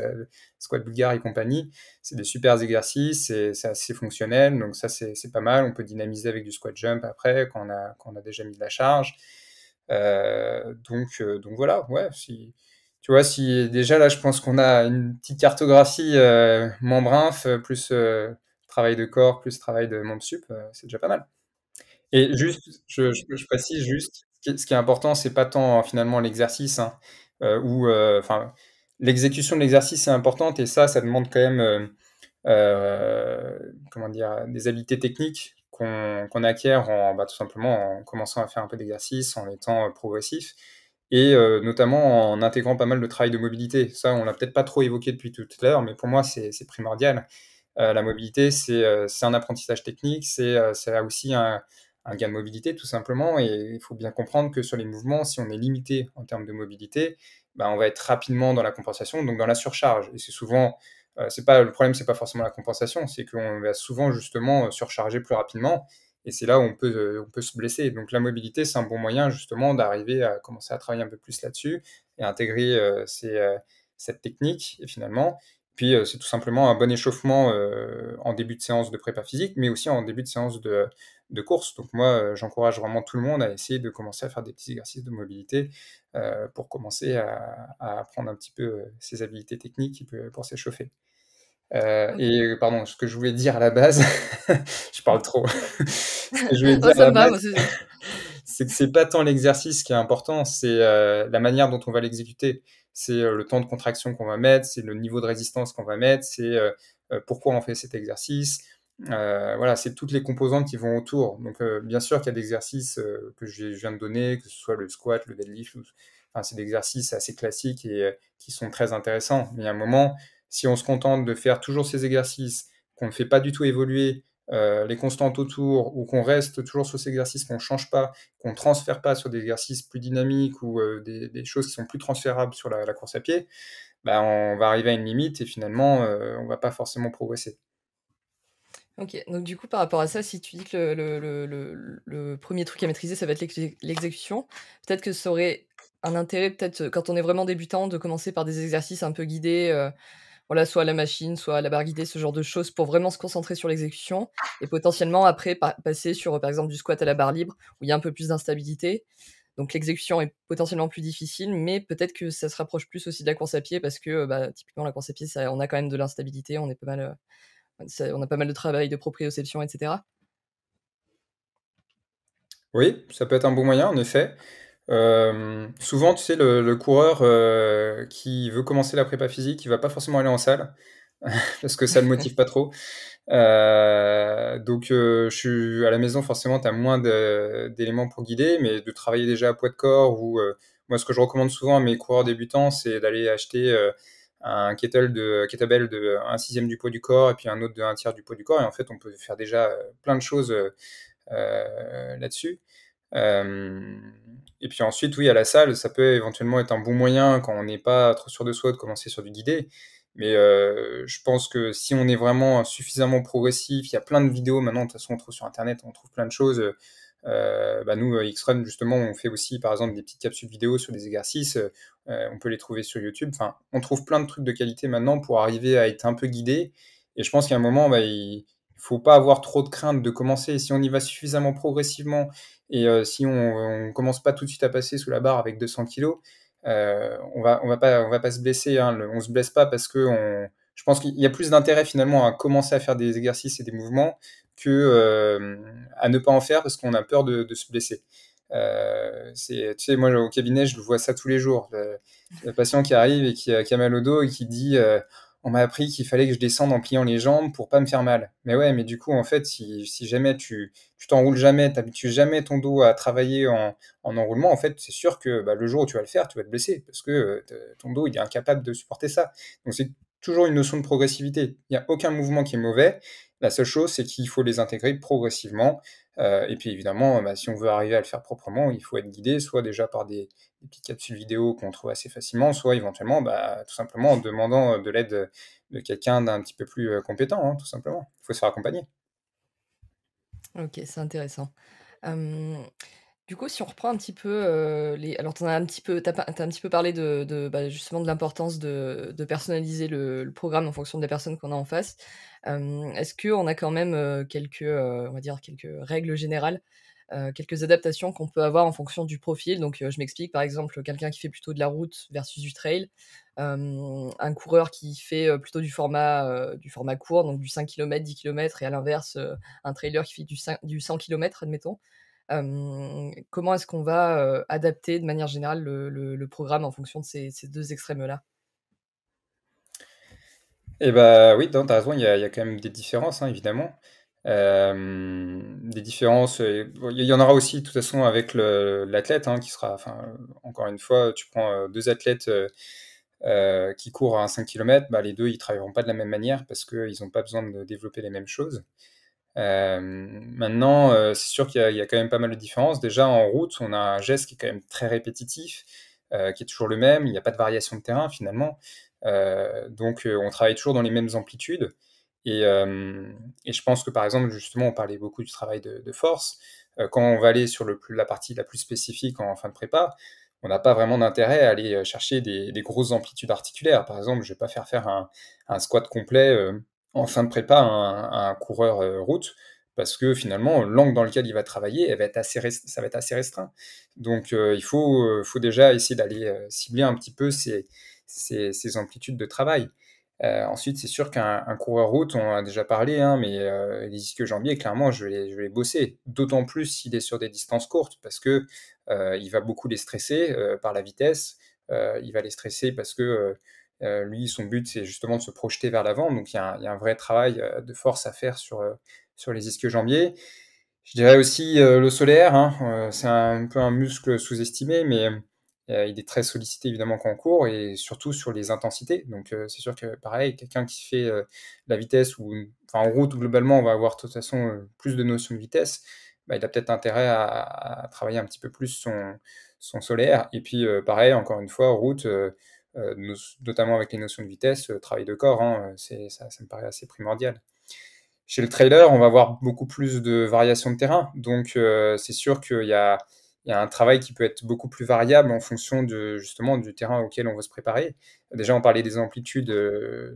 squat bulgare et compagnie. C'est des super exercices, c'est assez fonctionnel, donc ça c'est pas mal. On peut dynamiser avec du squat jump après quand on a déjà mis de la charge. Donc voilà, ouais. Si, tu vois, si déjà là, je pense qu'on a une petite cartographie membre inf plus travail de corps plus travail de membre sup, c'est déjà pas mal. Et juste, je précise juste, ce qui est important, c'est pas tant finalement l'exercice, hein, enfin, l'exécution de l'exercice est importante et ça demande quand même, comment dire, des habiletés techniques qu'on acquiert bah, tout simplement en commençant à faire un peu d'exercice, en étant progressif et notamment en intégrant pas mal de travail de mobilité. Ça, on l'a peut-être pas trop évoqué depuis tout à l'heure, mais pour moi, c'est primordial. La mobilité, c'est un apprentissage technique, c'est aussi un gain de mobilité tout simplement. Et il faut bien comprendre que sur les mouvements, si on est limité en termes de mobilité, bah, on va être rapidement dans la compensation, donc dans la surcharge. Et c'est souvent, c'est pas le problème, c'est pas forcément la compensation, c'est qu'on va souvent justement surcharger plus rapidement. Et c'est là où on peut se blesser. Donc la mobilité, c'est un bon moyen justement d'arriver à commencer à travailler un peu plus là-dessus et intégrer cette technique. Et finalement, puis c'est tout simplement un bon échauffement en début de séance de prépa physique, mais aussi en début de séance de course. Donc moi, j'encourage vraiment tout le monde à essayer de commencer à faire des petits exercices de mobilité pour commencer à apprendre un petit peu ses habilités techniques pour s'échauffer. Ok. Et pardon, ce que je voulais dire à la base, je parle trop. Ce que je voulais Oh, dire à ça la me va, base, moi, c'est que c'est pas tant l'exercice qui est important, c'est la manière dont on va l'exécuter. C'est le temps de contraction qu'on va mettre, c'est le niveau de résistance qu'on va mettre, c'est pourquoi on fait cet exercice. Voilà, c'est toutes les composantes qui vont autour. Donc, bien sûr qu'il y a des exercices que je viens de donner, que ce soit le squat, le deadlift, enfin, c'est des exercices assez classiques et qui sont très intéressants. Mais à un moment, si on se contente de faire toujours ces exercices, qu'on ne fait pas du tout évoluer les constantes autour, ou qu'on reste toujours sur ces exercices, qu'on ne change pas, qu'on ne transfère pas sur des exercices plus dynamiques ou des choses qui sont plus transférables sur la course à pied, bah, on va arriver à une limite et finalement, on va pas forcément progresser. OK, donc du coup, par rapport à ça, si tu dis que le 1er truc à maîtriser, ça va être l'exécution, peut-être que ça aurait un intérêt, peut-être, quand on est vraiment débutant, de commencer par des exercices un peu guidés, voilà, soit à la machine, soit à la barre guidée, ce genre de choses, pour vraiment se concentrer sur l'exécution et potentiellement après passer sur, par exemple, du squat à la barre libre, où il y a un peu plus d'instabilité. Donc l'exécution est potentiellement plus difficile, mais peut-être que ça se rapproche plus aussi de la course à pied parce que, bah, typiquement la course à pied, ça on a quand même de l'instabilité, on est pas mal, on a pas mal de travail de proprioception, et cetera. Oui, ça peut être un bon moyen, en effet. Souvent, tu sais, le coureur qui veut commencer la prépa physique, il va pas forcément aller en salle parce que ça le motive pas trop. Donc, je suis à la maison, forcément, tu as moins d'éléments pour guider, mais de travailler déjà à poids de corps ou moi, ce que je recommande souvent à mes coureurs débutants, c'est d'aller acheter un kettlebell de un sixième du poids du corps et puis un autre de un tiers du poids du corps. Et en fait, on peut faire déjà plein de choses là-dessus. Euh, Et puis ensuite, oui, à la salle, ça peut éventuellement être un bon moyen quand on n'est pas trop sûr de soi de commencer sur du guidé. Mais je pense que si on est vraiment suffisamment progressif, il y a plein de vidéos maintenant, de toute façon, on trouve sur Internet, on trouve plein de choses. Nous, X-Run, justement, on fait aussi, par exemple, des petites capsules vidéo sur des exercices. On peut les trouver sur YouTube. Enfin, on trouve plein de trucs de qualité maintenant pour arriver à être un peu guidé. Et je pense qu'à un moment, il faut pas avoir trop de crainte de commencer. Si on y va suffisamment progressivement et si on commence pas tout de suite à passer sous la barre avec 200 kilos, on va pas se blesser. Hein. On se blesse pas parce que je pense qu'il y a plus d'intérêt finalement à commencer à faire des exercices et des mouvements que à ne pas en faire parce qu'on a peur de se blesser. Tu sais, moi au cabinet, je vois ça tous les jours. Le patient qui arrive et qui a mal au dos et qui dit on m'a appris qu'il fallait que je descende en pliant les jambes pour pas me faire mal. Mais ouais, mais du coup, en fait, si jamais tu t'enroules jamais, t'habitues jamais ton dos à travailler en enroulement, en fait, c'est sûr que le jour où tu vas le faire, tu vas te blesser parce que ton dos, il est incapable de supporter ça. Donc, c'est toujours une notion de progressivité. Il n'y a aucun mouvement qui est mauvais. La seule chose, c'est qu'il faut les intégrer progressivement. Et puis, évidemment, si on veut arriver à le faire proprement, il faut être guidé, soit déjà par des petites capsules vidéo qu'on trouve assez facilement, soit éventuellement, tout simplement en demandant de l'aide de quelqu'un d'un petit peu plus compétent, hein, tout simplement. Il faut se faire accompagner. OK, c'est intéressant. Hem, du coup, si on reprend un petit peu, les alors tu as un petit peu tu un petit peu parlé justement de l'importance de personnaliser le programme en fonction des personnes qu'on a en face. Est-ce qu'on a quand même, quelques, on va dire quelques règles générales, quelques adaptations qu'on peut avoir en fonction du profil? Donc, je m'explique, par exemple, quelqu'un qui fait plutôt de la route versus du trail, un coureur qui fait, plutôt du format court, donc du 5 kilomètres, 10 kilomètres et à l'inverse, un trailer qui fait du 100 kilomètres, admettons. Comment est-ce qu'on va, adapter de manière générale le programme en fonction de ces 2 extrêmes-là? Et bah oui, non, tu raison, il y a quand même des différences, hein, évidemment. Des différences, bon, il y en aura aussi de toute façon avec l'athlète, hein, qui sera, enfin, encore une fois, tu prends 2 athlètes qui courent à un 5 km, les 2 ils travailleront pas de la même manière parce qu'ils n'ont pas besoin de développer les mêmes choses. Maintenant, c'est sûr qu'il y a quand même pas mal de différences. Déjà, en route, on a un geste qui est quand même très répétitif, qui est toujours le même. Il n'y a pas de variation de terrain finalement. Donc, on travaille toujours dans les mêmes amplitudes. Et je pense que par exemple, justement, on parlait beaucoup du travail de force. Quand on va aller sur la partie la plus spécifique en fin de prépa, on n'a pas vraiment d'intérêt à aller chercher des grosses amplitudes articulaires. Par exemple, je ne vais pas faire un squat complet en fin de prépa à un coureur route, parce que finalement, l'angle dans lequel il va travailler, ça va être assez restreint. Donc, il faut déjà essayer d'aller cibler un petit peu ces amplitudes de travail. Ensuite, c'est sûr qu'un coureur route, on en a déjà parlé, hein, mais les ischio-jambiers, clairement, je vais les bosser. D'autant plus s'il est sur des distances courtes, parce que il va beaucoup les stresser par la vitesse. Il va les stresser parce que lui, son but, c'est justement de se projeter vers l'avant. Donc, il y a un vrai travail de force à faire sur les ischio-jambiers. Je dirais aussi le solaire, hein, c'est un peu un muscle sous-estimé, mais il est très sollicité évidemment quand on court et surtout sur les intensités. Donc c'est sûr que pareil, quelqu'un qui fait la vitesse ou enfin en route globalement, on va avoir de toute façon plus de notions de vitesse. Il a peut-être intérêt à travailler un petit peu plus son solaire. Et puis pareil, encore une fois, en route, notamment avec les notions de vitesse, travail de corps, hein, ça me paraît assez primordial. Chez le trailer, on va avoir beaucoup plus de variations de terrain. Donc, c'est sûr qu'il y a un travail qui peut être beaucoup plus variable en fonction justement du terrain auquel on veut se préparer. Déjà, on parlait des amplitudes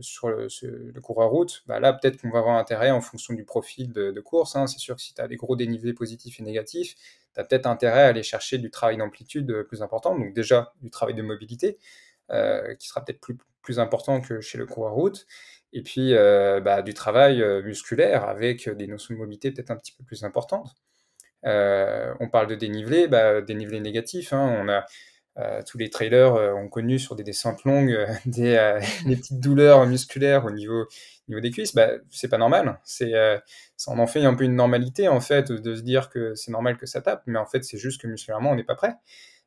sur le coureur route. Là, peut-être qu'on va avoir intérêt en fonction du profil de course, hein. C'est sûr que si tu as des gros dénivelés positifs et négatifs, tu as peut-être intérêt à aller chercher du travail d'amplitude plus important. Donc, déjà, du travail de mobilité, qui sera peut-être plus important que chez le coureur route. Et puis, du travail musculaire avec des notions de mobilité peut-être un petit peu plus importantes. On parle de dénivelé, dénivelé négatif, hein. On a tous les trailers ont connu sur des descentes longues des petites douleurs musculaires au niveau des cuisses. C'est pas normal. Ça en fait un peu une normalité en fait de se dire que c'est normal que ça tape, mais en fait c'est juste que musculairement on n'est pas prêt.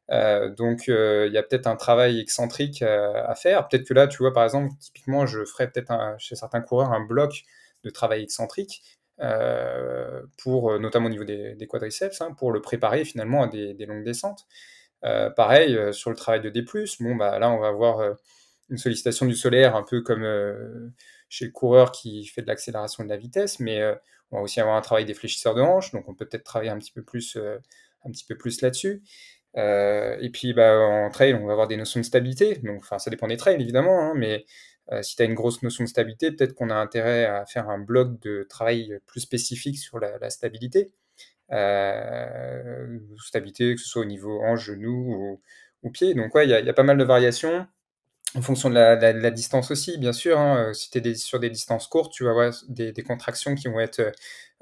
Donc, il y a peut-être un travail excentrique à faire. Peut-être que là, tu vois, par exemple, typiquement, je ferais peut-être chez certains coureurs un bloc de travail excentrique pour, notamment au niveau des quadriceps, hein, pour le préparer finalement à des longues descentes. Pareil, sur le travail de D+, bon, bah, là, on va avoir une sollicitation du solaire, un peu comme chez le coureur qui fait de l'accélération et de la vitesse, mais on va aussi avoir un travail des fléchisseurs de hanches, donc on peut peut-être travailler un petit peu plus là-dessus. Et puis, bah, en trail, on va avoir des notions de stabilité. Donc, enfin, ça dépend des trails, évidemment, hein, mais si tu as une grosse notion de stabilité, peut-être qu'on a intérêt à faire un bloc de travail plus spécifique sur la stabilité. Stabilité, que ce soit au niveau hanche, genou ou pied. Donc, ouais, il y a pas mal de variations. En fonction de la distance aussi, bien sûr, hein. Si tu es sur des distances courtes, tu vas avoir des contractions qui vont être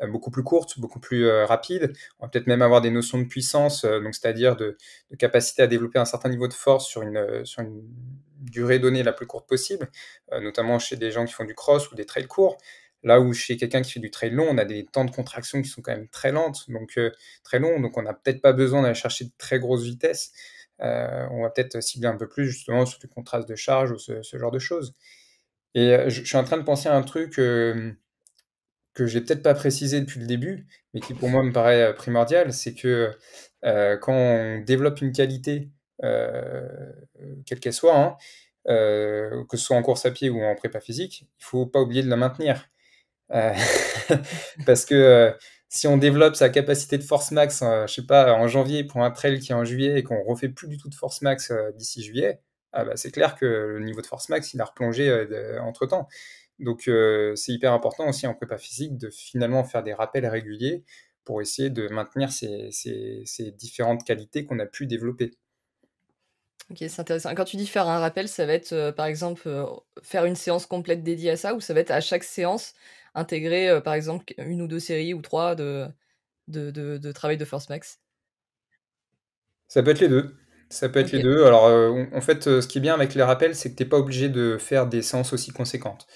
beaucoup plus courtes, beaucoup plus rapides. On va peut-être même avoir des notions de puissance, donc c'est-à-dire de capacité à développer un certain niveau de force sur une durée donnée la plus courte possible, notamment chez des gens qui font du cross ou des trails courts. Là où chez quelqu'un qui fait du trail long, on a des temps de contraction qui sont quand même très lentes, donc très longs, donc on n'a peut-être pas besoin d'aller chercher de très grosses vitesses. On va peut-être cibler un peu plus justement sur du contraste de charge ou ce genre de choses. Et je suis en train de penser à un truc que j'ai peut-être pas précisé depuis le début, mais qui pour moi me paraît primordial, c'est que quand on développe une qualité, euh, quelle qu'elle soit, hein, que ce soit en course à pied ou en prépa physique, il faut pas oublier de la maintenir. Euh, Parce que si on développe sa capacité de force max, je sais pas, en janvier pour un trail qui est en juillet et qu'on refait plus du tout de force max d'ici juillet, ah bah, c'est clair que le niveau de force max, il a replongé entre-temps. Donc c'est hyper important aussi en prépa physique de finalement faire des rappels réguliers pour essayer de maintenir ces différentes qualités qu'on a pu développer. OK, c'est intéressant. Quand tu dis faire un rappel, ça va être, par exemple, faire une séance complète dédiée à ça ou ça va être à chaque séance intégrer, par exemple, une ou 2 séries ou 3 de travail de force max? Ça peut être les 2. Ça peut être les OK. 2. Alors, en fait, ce qui est bien avec les rappels, c'est que tu es pas obligé de faire des séances aussi conséquentes.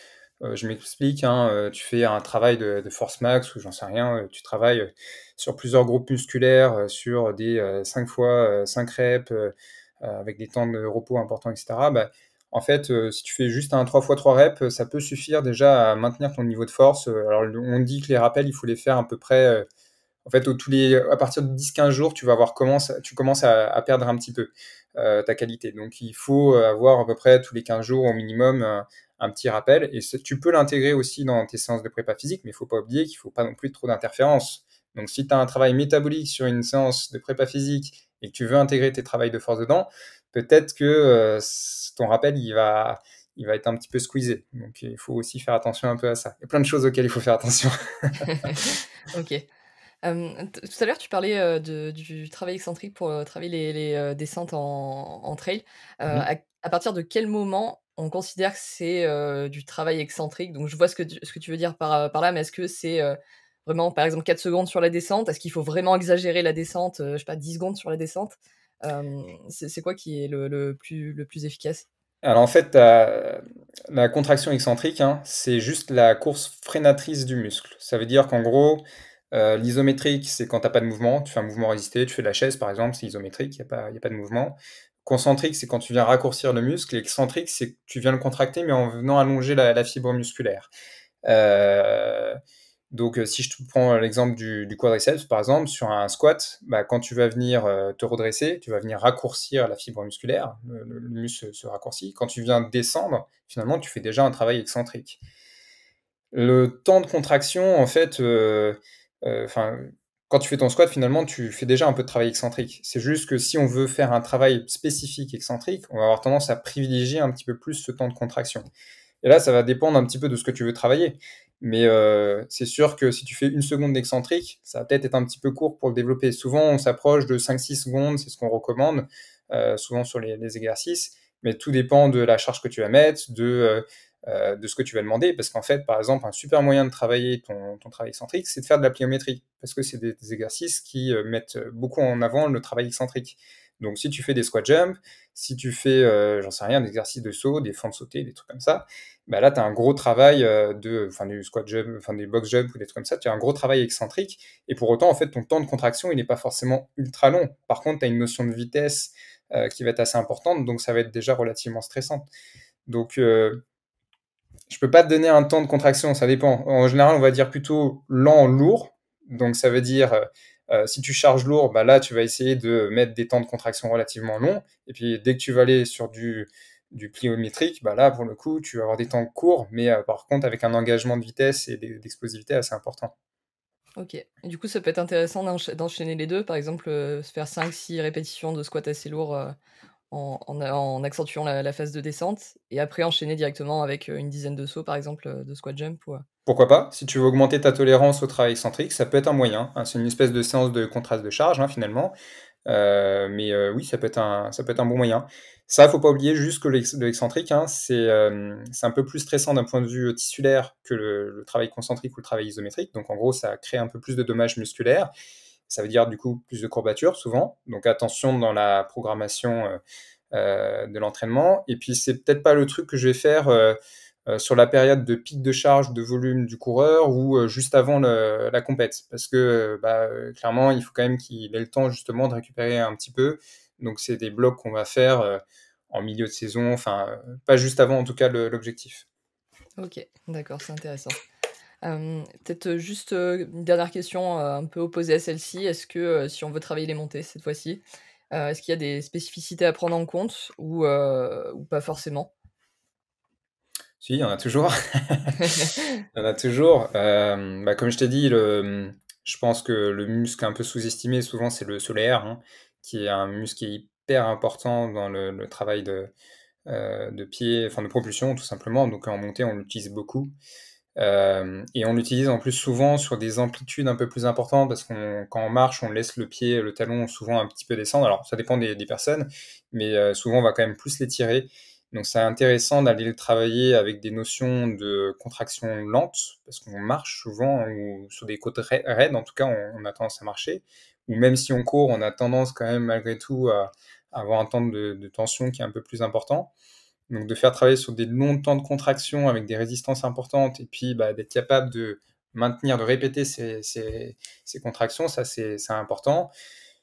Je m'explique, hein, tu fais un travail de force max ou j'en sais rien, tu travailles, sur plusieurs groupes musculaires, sur des, 5 fois, 5 reps, avec des temps de repos importants et cetera. Bah, en fait, si tu fais juste un 3 fois 3 reps, ça peut suffire déjà à maintenir ton niveau de force. Alors on dit que les rappels, il faut les faire à peu près, en fait, à partir de 10-15 jours, tu vas voir tu commences à perdre un petit peu ta qualité. Donc, il faut avoir à peu près tous les 15 jours au minimum un petit rappel. Et tu peux l'intégrer aussi dans tes séances de prépa physique, mais il ne faut pas oublier qu'il ne faut pas non plus trop d'interférences. Donc, si tu as un travail métabolique sur une séance de prépa physique et que tu veux intégrer tes travails de force dedans, peut-être que ton rappel, il va être un petit peu squeezé. Donc, il faut aussi faire attention un peu à ça. Il y a plein de choses auxquelles il faut faire attention. OK. Tout à l'heure, tu parlais, du travail excentrique pour, travailler les descentes en trail. À partir de quel moment on considère que c'est, du travail excentrique? Donc je vois ce que tu veux dire par là, mais est-ce que c'est, vraiment, par exemple, 4 secondes sur la descente? Est-ce qu'il faut vraiment exagérer la descente, je sais pas, 10 secondes sur la descente? C'est quoi qui est le plus efficace? Alors en fait, la contraction excentrique, hein, c'est juste la course freinatrice du muscle. Ça veut dire qu'en gros, l'isométrique, c'est quand tu as pas de mouvement, tu fais un mouvement résisté, tu fais de la chaise par exemple, c'est isométrique, il y a pas de mouvement. Concentrique, c'est quand tu viens raccourcir le muscle, et excentrique, c'est que tu viens le contracter, mais en venant allonger la fibre musculaire. Euh, donc, si je te prends l'exemple du quadriceps, par exemple, sur un squat, bah, quand tu vas venir te redresser, tu vas venir raccourcir la fibre musculaire, le muscle se raccourcit. Quand tu viens descendre, finalement, tu fais déjà un travail excentrique. Le temps de contraction, en fait, enfin, quand tu fais ton squat, finalement, tu fais déjà un peu de travail excentrique. C'est juste que si on veut faire un travail spécifique excentrique, on va avoir tendance à privilégier un petit peu plus ce temps de contraction. Et là, ça va dépendre un petit peu de ce que tu veux travailler. Mais c'est sûr que si tu fais une seconde d'excentrique, ça va peut-être être un petit peu court pour le développer. Souvent, on s'approche de 5-6 secondes, c'est ce qu'on recommande, souvent sur les exercices. Mais tout dépend de la charge que tu vas mettre, de ce que tu vas demander. Parce qu'en fait, par exemple, un super moyen de travailler ton travail excentrique, c'est de faire de la pliométrie. Parce que c'est des exercices qui mettent beaucoup en avant le travail excentrique. Donc, si tu fais des squat jump, si tu fais, j'en sais rien, des exercices de saut, des fentes sautées, des trucs comme ça, bah là, tu as un gros travail du squat jump, enfin des box jump ou des trucs comme ça, tu as un gros travail excentrique. Et pour autant, en fait, ton temps de contraction, il n'est pas forcément ultra long. Par contre, tu as une notion de vitesse qui va être assez importante, donc ça va être déjà relativement stressant. Donc, je peux pas te donner un temps de contraction, ça dépend. En général, on va dire plutôt lent, lourd. Donc, ça veut dire Si tu charges lourd, bah là, tu vas essayer de mettre des temps de contraction relativement longs. Et puis, dès que tu vas aller sur du pliométrique, bah là, pour le coup, tu vas avoir des temps courts, mais par contre, avec un engagement de vitesse et d'explosivité assez important. OK. Et du coup, ça peut être intéressant d'enchaîner les 2, par exemple, se faire 5-6 répétitions de squat assez lourd, en accentuant la phase de descente et après enchaîner directement avec, une dizaine de sauts, par exemple, de squat jump ou. Pourquoi pas? Si tu veux augmenter ta tolérance au travail excentrique, ça peut être un moyen, hein. C'est une espèce de séance de contraste de charge, hein, finalement. Mais oui, ça peut être un bon moyen. Ça, faut pas oublier juste que l'excentrique, hein, c'est un peu plus stressant d'un point de vue tissulaire que le travail concentrique ou le travail isométrique. Donc en gros, ça crée un peu plus de dommages musculaires. Ça veut dire du coup plus de courbatures souvent. Donc attention dans la programmation de l'entraînement. Et puis c'est peut-être pas le truc que je vais faire sur la période de pic de charge de volume du coureur ou juste avant la compète. Parce que clairement, il faut quand même qu'il ait le temps justement de récupérer un petit peu. Donc c'est des blocs qu'on va faire en milieu de saison, enfin pas juste avant en tout cas l'objectif. OK, d'accord, c'est intéressant. Peut-être, juste, une dernière question, un peu opposée à celle-ci. Est-ce que, si on veut travailler les montées cette fois-ci, est-ce qu'il y a des spécificités à prendre en compte ou pas forcément? Si, il y en a toujours. Il y en a toujours. Comme je t'ai dit, je pense que le muscle un peu sous-estimé, souvent, c'est le solaire, hein, qui est un muscle qui est hyper important dans le travail de pied, enfin de propulsion, tout simplement. Donc en montée, on l'utilise beaucoup. Et on l'utilise en plus souvent sur des amplitudes un peu plus importantes parce qu'on quand on marche, on laisse le pied, le talon souvent un petit peu descendre. Alors ça dépend des personnes, mais souvent on va quand même plus l'étirer. Donc c'est intéressant d'aller le travailler avec des notions de contraction lente parce qu'on marche souvent ou sur des côtes raides, en tout cas on a tendance à marcher. Ou même si on court, on a tendance quand même malgré tout à avoir un temps de tension qui est un peu plus important. Donc de faire travailler sur des longs temps de contraction avec des résistances importantes et puis d'être capable de maintenir, de répéter ces contractions, ça c'est important.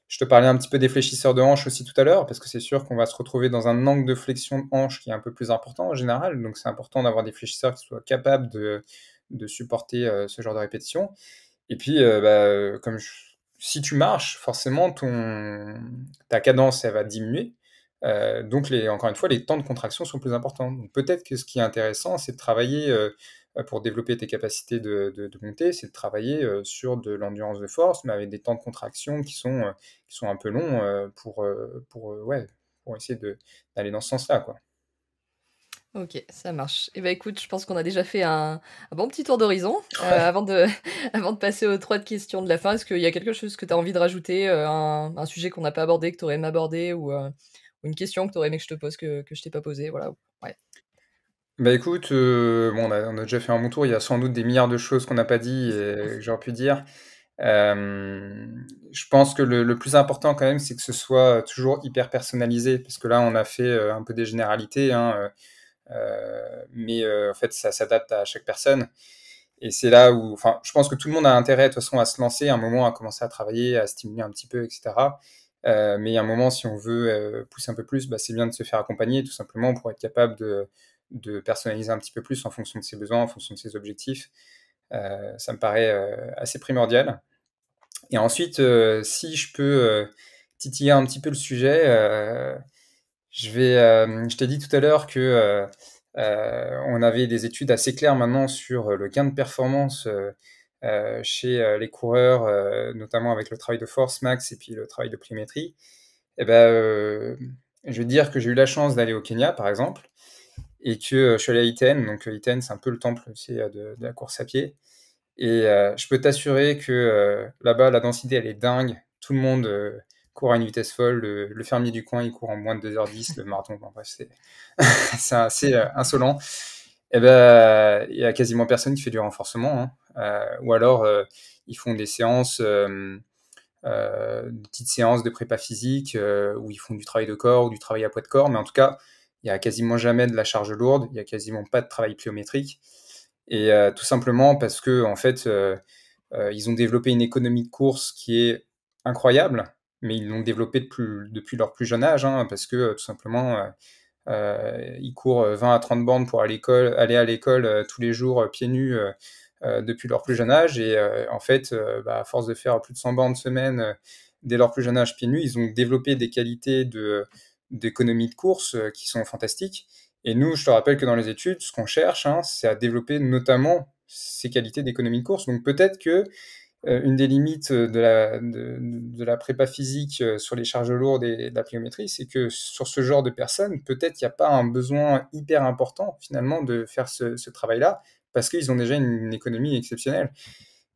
Je te parlais un petit peu des fléchisseurs de hanche aussi tout à l'heure, parce que c'est sûr qu'on va se retrouver dans un angle de flexion de hanche qui est un peu plus important en général. Donc c'est important d'avoir des fléchisseurs qui soient capables de supporter ce genre de répétition. Et puis, si tu marches, forcément, ta cadence, elle va diminuer. Donc, encore une fois, les temps de contraction sont plus importants. Donc, peut-être que ce qui est intéressant, c'est de travailler, pour développer tes capacités de montée, c'est de travailler sur de l'endurance de force, mais avec des temps de contraction qui sont un peu longs ouais, pour essayer d'aller dans ce sens-là, quoi. OK, ça marche. Et bah, écoute, je pense qu'on a déjà fait un bon petit tour d'horizon. Ouais. Avant de avant de passer aux 3 questions de la fin, est-ce qu'il y a quelque chose que tu as envie de rajouter, un sujet qu'on n'a pas abordé, que tu aurais aimé aborder ou une question que tu aurais aimé que je te pose que je t'ai pas posée? Voilà, ouais. Bah, écoute, bon, on a déjà fait un bon tour. Il y a sans doute des milliards de choses qu'on n'a pas dit et que j'aurais pu dire. Je pense que le plus important quand même, c'est que ce soit toujours hyper personnalisé parce que là, on a fait, un peu des généralités, hein, mais en fait, ça s'adapte à chaque personne et c'est là où enfin, je pense que tout le monde a intérêt, de toute façon, à se lancer, à un moment, à commencer à travailler, à stimuler un petit peu et cetera. Mais il y a un moment, si on veut, pousser un peu plus, c'est bien de se faire accompagner, tout simplement, pour être capable de personnaliser un petit peu plus en fonction de ses besoins, en fonction de ses objectifs. Ça me paraît, assez primordial. Et ensuite, si je peux titiller un petit peu le sujet, je t'ai dit tout à l'heure que on avait des études assez claires maintenant sur le gain de performance chez les coureurs, notamment avec le travail de force max et puis le travail de pliométrie. Et ben, je vais dire que j'ai eu la chance d'aller au Kenya, par exemple, et que je suis allé à Iten. Donc Iten, c'est un peu le temple aussi de la course à pied. Et je peux t'assurer que là-bas, la densité, elle est dingue. Tout le monde court à une vitesse folle. Le fermier du coin, il court en moins de 2h10 le marathon. Bon, bref, c'est assez insolent. Et ben, il y a quasiment personne qui fait du renforcement, hein. Ou alors, ils font des séances, des petites séances de prépa physique où ils font du travail de corps ou du travail à poids de corps. Mais en tout cas, il y a quasiment jamais de la charge lourde. Il y a quasiment pas de travail pliométrique. Et tout simplement parce que en fait, ils ont développé une économie de course qui est incroyable, mais ils l'ont développée depuis leur plus jeune âge, hein, parce que tout simplement, ils courent 20 à 30 bornes pour aller à l'école tous les jours pieds nus depuis leur plus jeune âge. Et en fait, à force de faire plus de 100 bornes semaine dès leur plus jeune âge pieds nus, ils ont développé des qualités d'économie de course qui sont fantastiques. Et nous, je te rappelle que dans les études, ce qu'on cherche, hein, c'est à développer notamment ces qualités d'économie de course. Donc peut-être que une des limites de la prépa physique sur les charges lourdes et de la pliométrie, c'est que sur ce genre de personnes, peut-être qu'il n'y a pas un besoin hyper important finalement de faire ce travail-là, parce qu'ils ont déjà une économie exceptionnelle.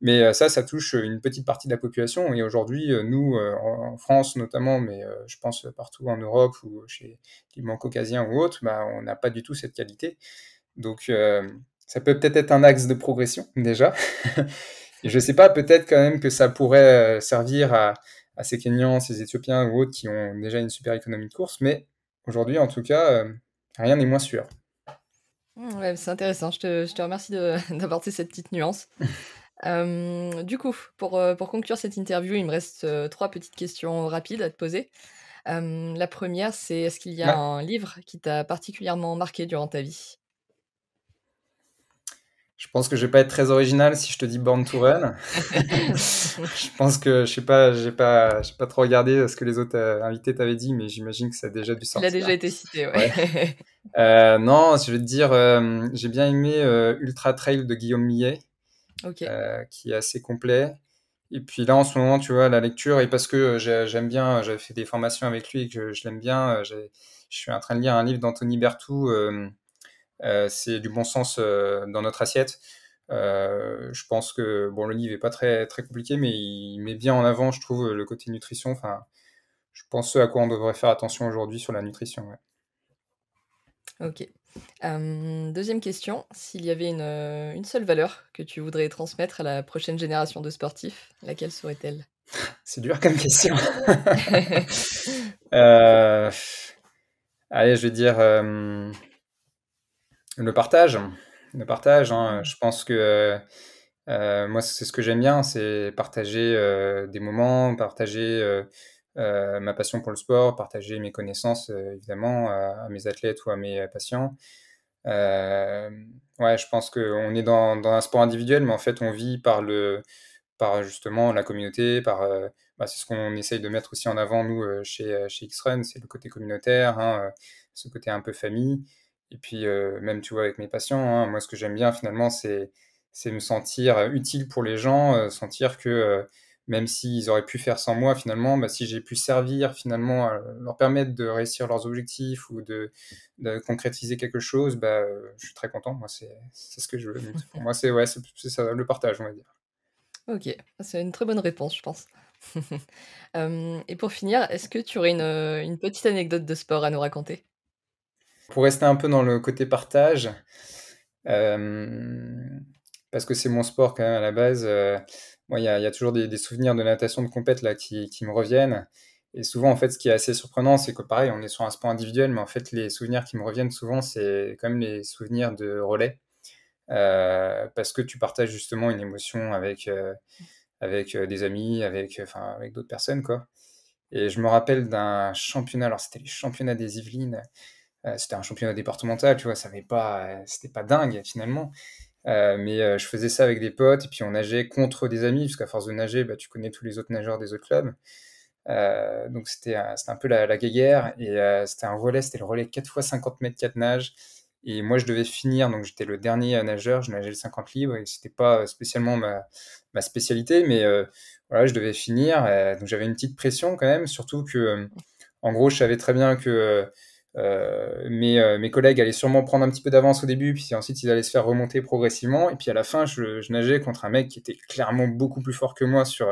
Mais ça touche une petite partie de la population. Et aujourd'hui, nous, en France notamment, mais je pense partout en Europe ou chez les Blancs caucasiens ou autres, on n'a pas du tout cette qualité. Donc, ça peut peut-être être un axe de progression déjà. Et je ne sais pas, peut-être quand même que ça pourrait servir à ces Kenyans, ces Éthiopiens ou autres qui ont déjà une super économie de course. Mais aujourd'hui, en tout cas, rien n'est moins sûr. Ouais, c'est intéressant. Je te remercie d'apporter cette petite nuance. Du coup, pour conclure cette interview, il me reste 3 petites questions rapides à te poser. La première, c'est est-ce qu'il y a Ouais. un livre qui t'a particulièrement marqué durant ta vie? Je pense que je vais pas être très original si je te dis Born to Run. Je pense que, je sais pas, j'ai pas trop regardé ce que les autres invités t'avaient dit, mais j'imagine que ça a déjà dû Il a sortir. déjà été cité, Ouais. ouais. Non, je vais te dire, j'ai bien aimé Ultra Trail de Guillaume Millet, OK. qui est assez complet. Et puis là, en ce moment, tu vois, la lecture, et parce que j'aime bien, j'avais fait des formations avec lui et que je l'aime bien, je suis en train de lire un livre d'Anthony Berthoud, c'est Du bon sens dans notre assiette. Je pense que bon, le livre est pas très, très compliqué, mais il met bien en avant, je trouve, le côté nutrition. Enfin, je pense ce à quoi on devrait faire attention aujourd'hui sur la nutrition. Ouais. OK. 2e question, s'il y avait une seule valeur que tu voudrais transmettre à la prochaine génération de sportifs, laquelle serait-elle? C'est dur comme question. Euh, Allez, je vais dire le partage. Le partage, hein. Mmh. Je pense que moi, c'est ce que j'aime bien, c'est partager des moments, partager ma passion pour le sport, partager mes connaissances, évidemment, à mes athlètes ou à mes patients. Euh, ouais, je pense qu'on est dans un sport individuel, mais en fait, on vit par justement la communauté, c'est ce qu'on essaye de mettre aussi en avant, nous, chez X-Run, c'est le côté communautaire, hein, ce côté un peu famille. Et puis, même, tu vois, avec mes patients, hein, moi, ce que j'aime bien, finalement, c'est me sentir utile pour les gens, sentir que même s'ils auraient pu faire sans moi, finalement, si j'ai pu servir, finalement, à leur permettre de réussir leurs objectifs ou de concrétiser quelque chose, je suis très content. Moi, c'est ce que je veux. Donc, pour moi, c'est ouais, c'est ça, le partage, on va dire. OK, c'est une très bonne réponse, je pense. Et pour finir, est-ce que tu aurais une petite anecdote de sport à nous raconter? Pour rester un peu dans le côté partage, hem, parce que c'est mon sport quand même à la base, moi il y a toujours des souvenirs de natation de compète là qui me reviennent. Et souvent en fait ce qui est assez surprenant, c'est que pareil, on est sur un sport individuel, mais en fait les souvenirs qui me reviennent souvent, c'est quand même les souvenirs de relais. Parce que tu partages justement une émotion avec des amis, avec d'autres personnes quoi. Et je me rappelle d'un championnat, alors c'était les championnats des Yvelines. C'était un championnat départemental, tu vois, c'était pas dingue finalement. Mais je faisais ça avec des potes et puis on nageait contre des amis, parce qu'à force de nager, tu connais tous les autres nageurs des autres clubs. Donc c'était un peu la guéguerre. Et c'était le relais 4 fois 50 mètres 4 nages. Et moi je devais finir, donc j'étais le dernier nageur, je nageais le 50 libre et c'était pas spécialement ma spécialité, mais voilà, je devais finir. Donc j'avais une petite pression quand même, surtout que en gros je savais très bien que mes collègues allaient sûrement prendre un petit peu d'avance au début, puis ensuite ils allaient se faire remonter progressivement. Et puis à la fin, je nageais contre un mec qui était clairement beaucoup plus fort que moi sur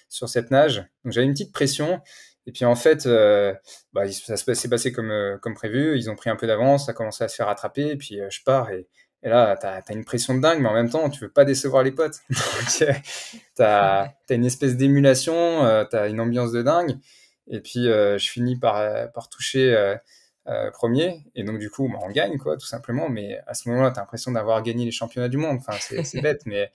cette nage. Donc j'avais une petite pression. Et puis en fait, ça s'est passé comme prévu. Ils ont pris un peu d'avance, ça a commencé à se faire rattraper. Et puis je pars et là, t'as une pression de dingue, mais en même temps, tu veux pas décevoir les potes. Donc t'as une espèce d'émulation, t'as une ambiance de dingue. Et puis je finis par toucher premier. Et donc, du coup, on gagne, quoi, tout simplement. Mais à ce moment-là, tu as l'impression d'avoir gagné les championnats du monde. Enfin, c'est bête, mais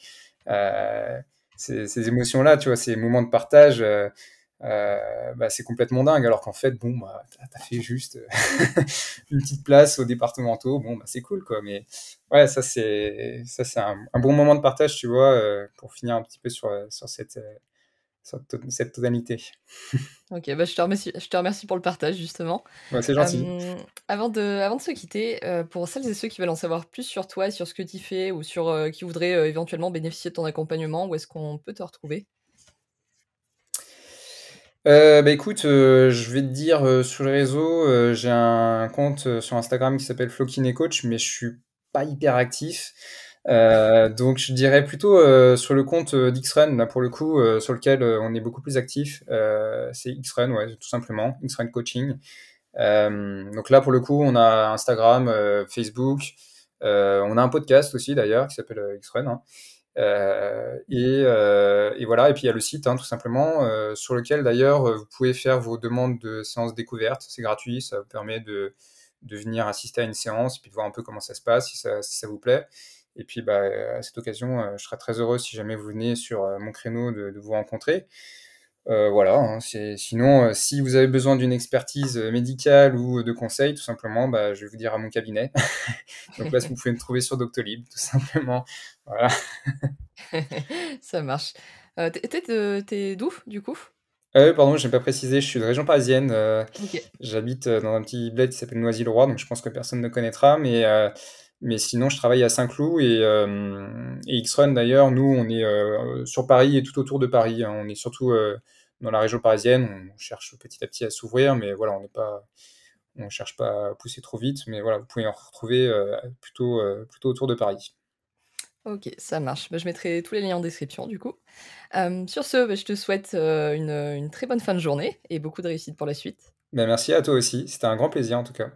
ces émotions-là, tu vois, ces moments de partage, bah, c'est complètement dingue. Alors qu'en fait, bon, bah, t'as fait juste une petite place aux départementaux. Bon, bah, c'est cool, quoi. Mais ouais, ça c'est un bon moment de partage, tu vois, pour finir un petit peu sur cette tonalité. OK, bah, je te remercie pour le partage justement. Ouais, c'est gentil. Hem, avant de se quitter, pour celles et ceux qui veulent en savoir plus sur toi et sur ce que tu fais ou sur, qui voudraient, éventuellement bénéficier de ton accompagnement, où est-ce qu'on peut te retrouver? Bah, écoute, je vais te dire, sur les réseaux, j'ai un compte, sur Instagram qui s'appelle FlowKinéCoach, mais je suis pas hyper actif. Donc je dirais plutôt, sur le compte, d'Xrun, là, pour le coup, sur lequel, on est beaucoup plus actif. C'est Xrun, ouais, tout simplement, Xrun Coaching. Donc là, pour le coup, on a Instagram, Facebook, on a un podcast aussi d'ailleurs qui s'appelle, Xrun, hein. Et voilà, et puis il y a le site, hein, tout simplement, sur lequel d'ailleurs vous pouvez faire vos demandes de séances découvertes. C'est gratuit, ça vous permet de venir assister à une séance et puis de voir un peu comment ça se passe, si ça vous plaît. Et puis bah, à cette occasion, je serais très heureux si jamais vous venez sur mon créneau de vous rencontrer. Voilà, hein, sinon, si vous avez besoin d'une expertise médicale ou de conseils, tout simplement, bah, je vais vous dire à mon cabinet. Donc là, vous pouvez me trouver sur Doctolib, tout simplement. Voilà. Ça marche. Tu es d'où, du coup? Ah oui, pardon, j'ai pas précisé, je suis de région parisienne, OK. j'habite, dans un petit bled qui s'appelle Noisy-le-Roi, donc je pense que personne ne connaîtra, mais sinon je travaille à Saint-Cloud et Xrun d'ailleurs, nous on est, sur Paris et tout autour de Paris, hein. On est surtout, dans la région parisienne, on cherche petit à petit à s'ouvrir, mais voilà, on cherche pas à pousser trop vite, mais voilà, vous pouvez en retrouver, plutôt autour de Paris. OK, ça marche. Bah, je mettrai tous les liens en description, du coup. Sur ce, bah, je te souhaite, une très bonne fin de journée et beaucoup de réussite pour la suite. Bah, merci à toi aussi, c'était un grand plaisir en tout cas.